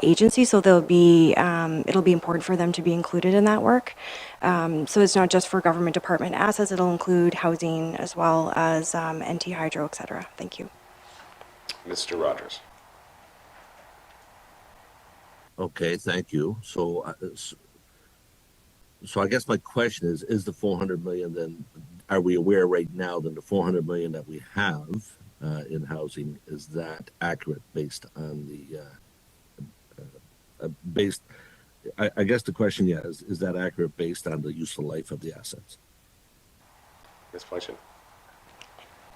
agencies. So it'll be important for them to be included in that work. So it's not just for government department assets, it'll include housing as well as NT Hydro, et cetera. Thank you. Mr. Rogers? Okay, thank you. So I guess my question is the 400 million then, are we aware right now that the 400 million that we have in housing, is that accurate based on I guess the question, is that accurate based on the useful life of the assets? Ms. Mujcin?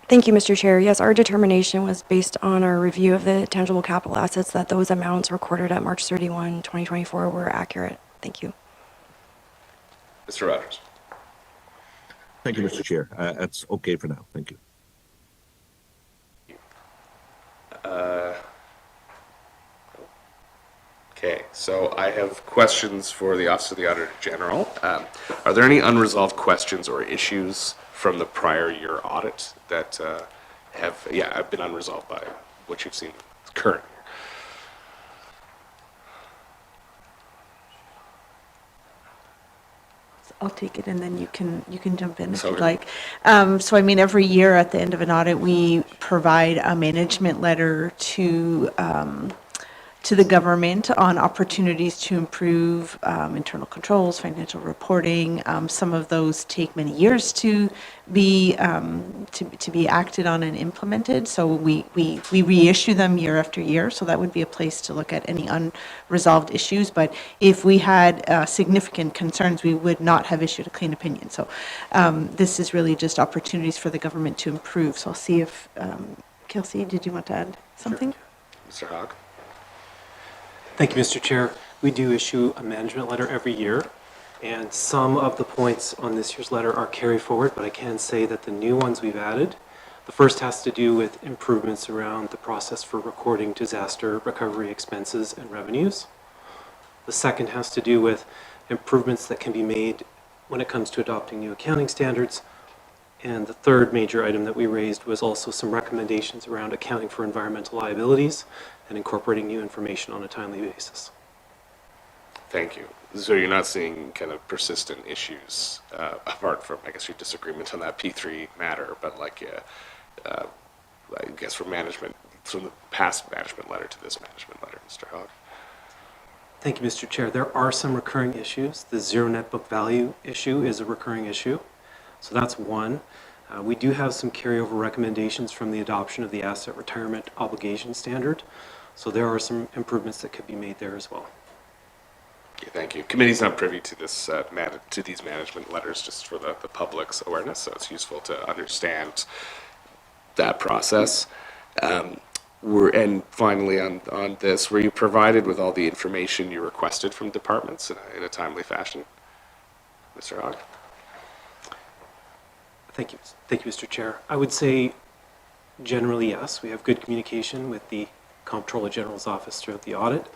Thank you, Mr. Chair. Yes, our determination was based on our review of the tangible capital assets that those amounts recorded at March 31, 2024 were accurate. Thank you. Mr. Rogers? Thank you, Mr. Chair. That's okay for now. Thank you. Okay, so I have questions for the Office of the Auditor General. Are there any unresolved questions or issues from the prior year audit that have been unresolved by what you've seen current year? I'll take it and then you can jump in if So- you'd like. So I mean, every year at the end of an audit, we provide a management letter to the government on opportunities to improve internal controls, financial reporting. Some of those take many years to be acted on and implemented. So we reissue them year after year. So that would be a place to look at any unresolved issues. But if we had significant concerns, we would not have issued a clean opinion. So this is really just opportunities for the government to improve. So I'll see if Kelsey, did you want to add something? Mr. Hogg? Thank you, Mr. Chair. We do issue a management letter every year, and some of the points on this year's letter are carry forward, but I can say that the new ones we've added, the first has to do with improvements around the process for recording disaster recovery expenses and revenues. The second has to do with improvements that can be made when it comes to adopting new accounting standards. And the third major item that we raised was also some recommendations around accounting for environmental liabilities and incorporating new information on a timely basis. Thank you. So you're not seeing kind of persistent issues, apart from, I guess, your disagreement on that P3 matter, but like, I guess from management, from the past management letter to this management letter, Mr. Hogg? Thank you, Mr. Chair. There are some recurring issues. The zero net book value issue is a recurring issue. So that's one. We do have some carryover recommendations from the adoption of the asset retirement obligation standard. So there are some improvements that could be made there as well. Okay, thank you. Committee's not privy to this, to these management letters, just for the public's awareness, so it's useful to understand that process. And finally, on this, were you provided with all the information you requested from departments in a timely fashion? Mr. Hogg? Thank you, Mr. Chair. I would say generally yes. We have good communication with the Comptroller General's office throughout the audit.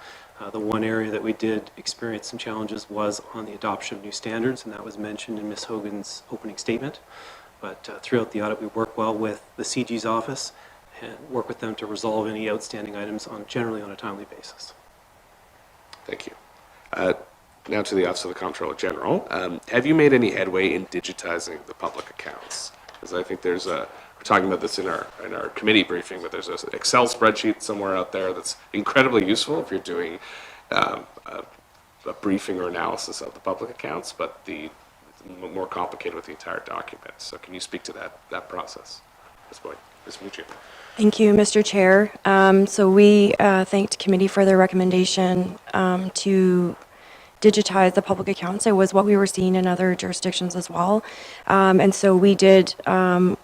The one area that we did experience some challenges was on the adoption of new standards, and that was mentioned in Ms. Hogan's opening statement. But throughout the audit, we work well with the CG's office and work with them to resolve any outstanding items generally on a timely basis. Thank you. Now to the Office of the Comptroller General. Have you made any headway in digitizing the public accounts? Because I think we're talking about this in our committee briefing, but there's an Excel spreadsheet somewhere out there that's incredibly useful if you're doing a briefing or analysis of the public accounts, but it's more complicated with the entire document. So can you speak to that process at this point? Ms. Mujcin. Thank you, Mr. Chair. So we thanked committee for their recommendation to digitize the public accounts. It was what we were seeing in other jurisdictions as well. And so we did, one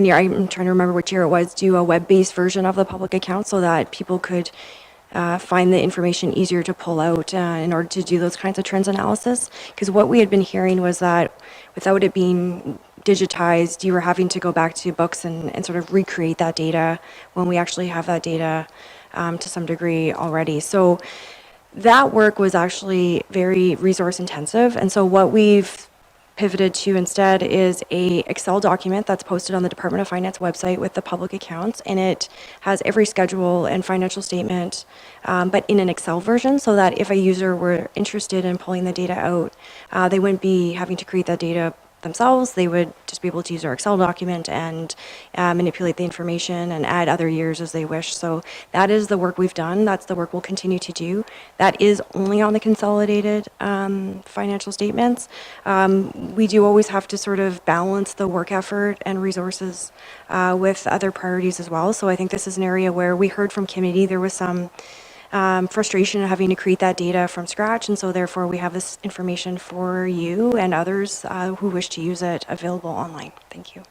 year, I'm trying to remember which year it was, do a web-based version of the public account so that people could find the information easier to pull out in order to do those kinds of trends analysis. Because what we had been hearing was that without it being digitized, you were having to go back to books and sort of recreate that data when we actually have that data to some degree already. So that work was actually very resource intensive. And so what we've pivoted to instead is a Excel document that's posted on the Department of Finance website with the public accounts, and it has every schedule and financial statement, but in an Excel version, so that if a user were interested in pulling the data out, they wouldn't be having to create that data themselves. They would just be able to use our Excel document and manipulate the information and add other years as they wish. So that is the work we've done. That's the work we'll continue to do. That is only on the consolidated financial statements. We do always have to sort of balance the work effort and resources with other priorities as well. So I think this is an area where we heard from committee there was some frustration of having to create that data from scratch, and so therefore we have this information for you and others who wish to use it available online. Thank you.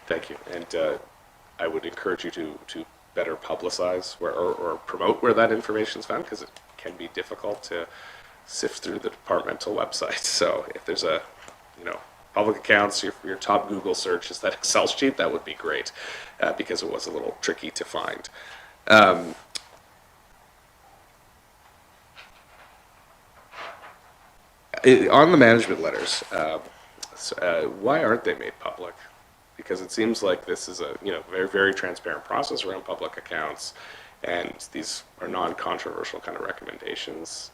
Thank you. And I would encourage you to better publicize or promote where that information is found, because it can be difficult to sift through the departmental website. So if there's public accounts, your top Google search is that Excel sheet, that would be great, because it was a little tricky to find. On the management letters, why aren't they made public? Because it seems like this is a very, very transparent process around public accounts, and these are non-controversial kind of recommendations.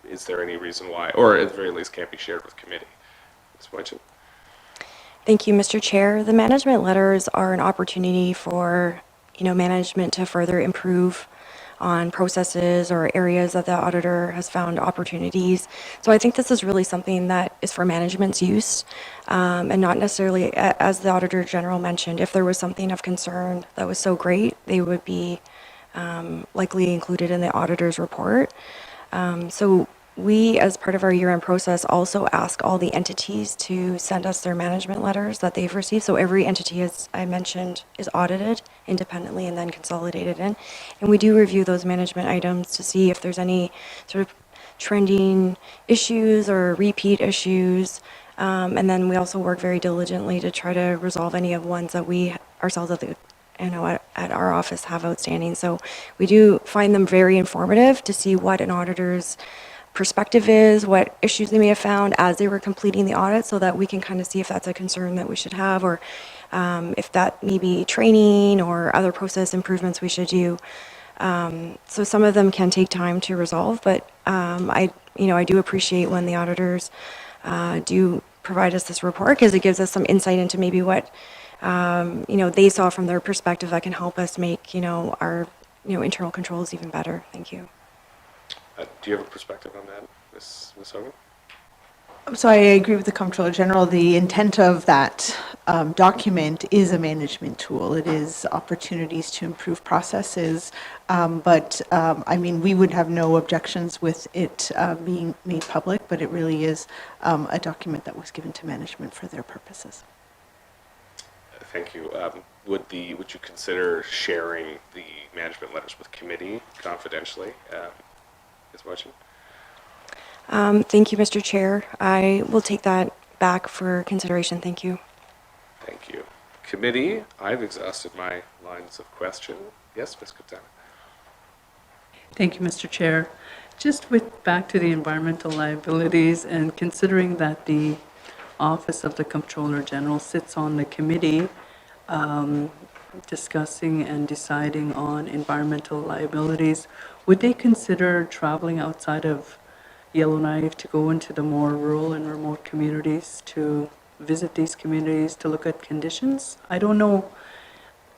Is there any reason why, or at the very least, can't be shared with committee? Ms. Mujcin? Thank you, Mr. Chair. The management letters are an opportunity for, management to further improve on processes or areas that the auditor has found opportunities. So I think this is really something that is for management's use, and not necessarily, as the Auditor General mentioned, if there was something of concern that was so great, they would be likely included in the auditor's report. So we, as part of our year-end process, also ask all the entities to send us their management letters that they've received. So every entity, as I mentioned, is audited independently and then consolidated in. And we do review those management items to see if there's any sort of trending issues or repeat issues. And then we also work very diligently to try to resolve any of ones that we ourselves at our office have outstanding. So we do find them very informative to see what an auditor's perspective is, what issues they may have found as they were completing the audit, so that we can kind of see if that's a concern that we should have, or if that may be training or other process improvements we should do. So some of them can take time to resolve, but I do appreciate when the auditors do provide us this report, because it gives us some insight into maybe what they saw from their perspective that can help us make our internal controls even better. Thank you. Do you have a perspective on that, Ms. Hogan? So I agree with the Comptroller General. The intent of that document is a management tool. It is opportunities to improve processes, but we would have no objections with it being made public, but it really is a document that was given to management for their purposes. Thank you. Would you consider sharing the management letters with committee confidentially, Ms. Mujcin? Thank you, Mr. Chair. I will take that back for consideration. Thank you. Thank you. Committee, I've exhausted my lines of question. Yes, Ms. Kaptana? Thank you, Mr. Chair. Just back to the environmental liabilities, and considering that the Office of the Comptroller General sits on the committee discussing and deciding on environmental liabilities, would they consider traveling outside of Yellowknife to go into the more rural and remote communities to visit these communities to look at conditions? I don't know.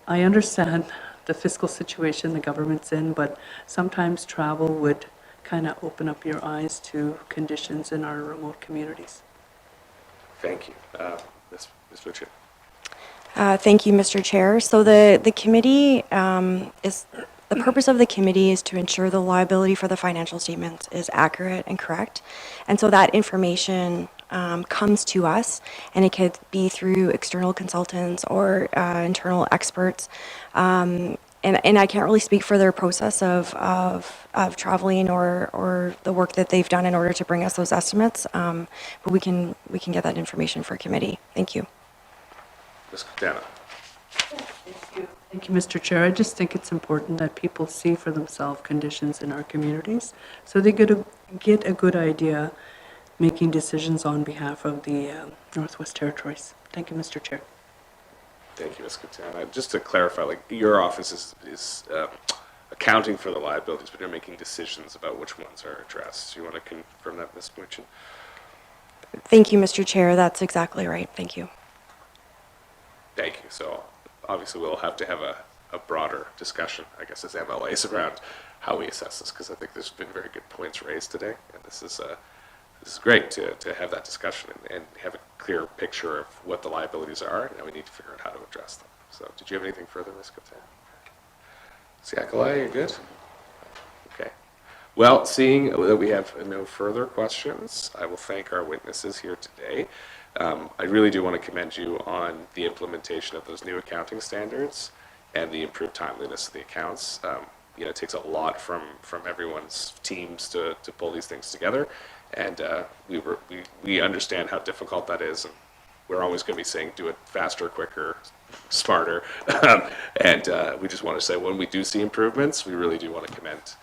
I understand the fiscal situation the government's in, but sometimes travel would kind of open up your eyes to conditions in our remote communities. Thank you. Ms. Mujcin? Thank you, Mr. Chair. So the committee the purpose of the committee is to ensure the liability for the financial statements is accurate and correct. And so that information comes to us, and it could be through external consultants or internal experts. And I can't really speak for their process of traveling or the work that they've done in order to bring us those estimates. But we can get that information for committee. Thank you. Ms. Kaptana? Thank you, Mr. Chair. I just think it's important that people see for themselves conditions in our communities, so they get a good idea making decisions on behalf of the Northwest Territories. Thank you, Mr. Chair. Thank you, Ms. Kaptana. Just to clarify, your office is accounting for the liabilities, but you're making decisions about which ones are addressed. Do you want to confirm that, Ms. Mujcin? Thank you, Mr. Chair. That's exactly right. Thank you. Thank you. So obviously we'll have to have a broader discussion, I guess, as MLAs around how we assess this, because I think there's been very good points raised today, and this is great to have that discussion and have a clear picture of what the liabilities are. Now we need to figure out how to address them. So did you have anything further, Ms. Kaptana? Siakalai, you're good? Okay. Well, seeing that we have no further questions, I will thank our witnesses here today. I really do want to commend you on the implementation of those new accounting standards and the improved timeliness of the accounts. It takes a lot from everyone's teams to pull these things together, and we understand how difficult that is, and we're always going to be saying do it faster, quicker, smarter. And we just want to say when we do see improvements, we really do want to commend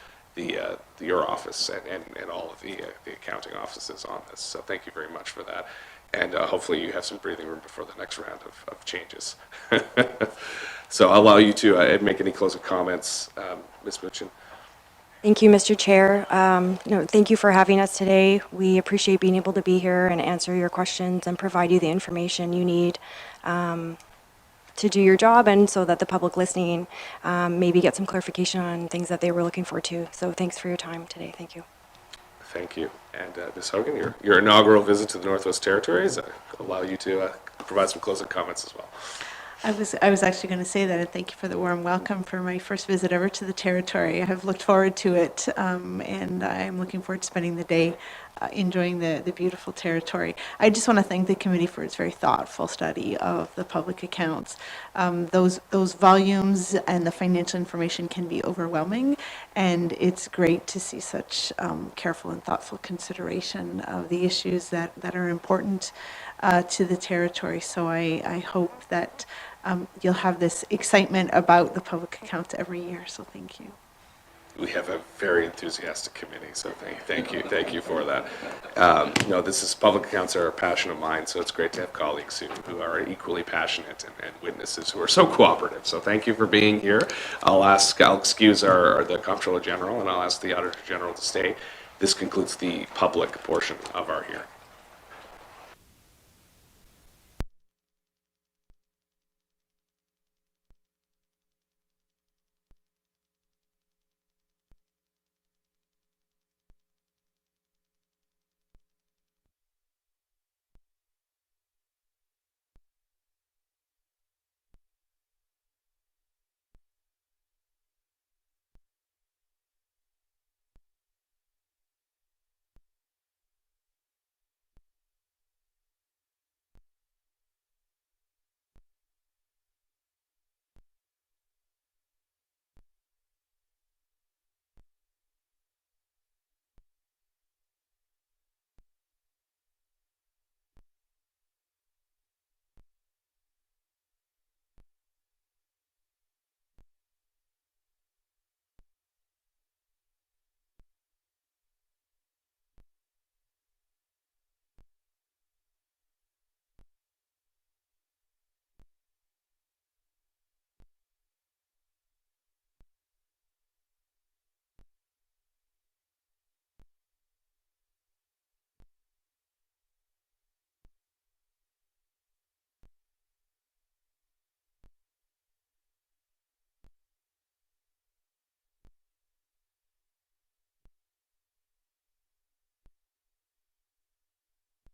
your office and all of the accounting offices on this. So thank you very much for that. And hopefully you have some breathing room before the next round of changes. So I'll allow you to make any closing comments, Ms. Mujcin. Thank you, Mr. Chair. Thank you for having us today. We appreciate being able to be here and answer your questions and provide you the information you need to do your job, and so that the public listening maybe get some clarification on things that they were looking for too. So thanks for your time today. Thank you. Thank you. And Ms. Hogan, your inaugural visit to the Northwest Territories, I'll allow you to provide some closing comments as well. I was actually going to say that, and thank you for the warm welcome for my first visit ever to the Territory. I have looked forward to it, and I'm looking forward to spending the day enjoying the beautiful Territory. I just want to thank the committee for its very thoughtful study of the public accounts. Those volumes and the financial information can be overwhelming, and it's great to see such careful and thoughtful consideration of the issues that are important to the Territory. So I hope that you'll have this excitement about the public accounts every year, so thank you. We have a very enthusiastic committee, so thank you for that. Public accounts are a passion of mine, so it's great to have colleagues who are equally passionate and witnesses who are so cooperative. So thank you for being here. I'll excuse the Comptroller General, and I'll ask the Auditor General to stay. This concludes the public portion of our hearing.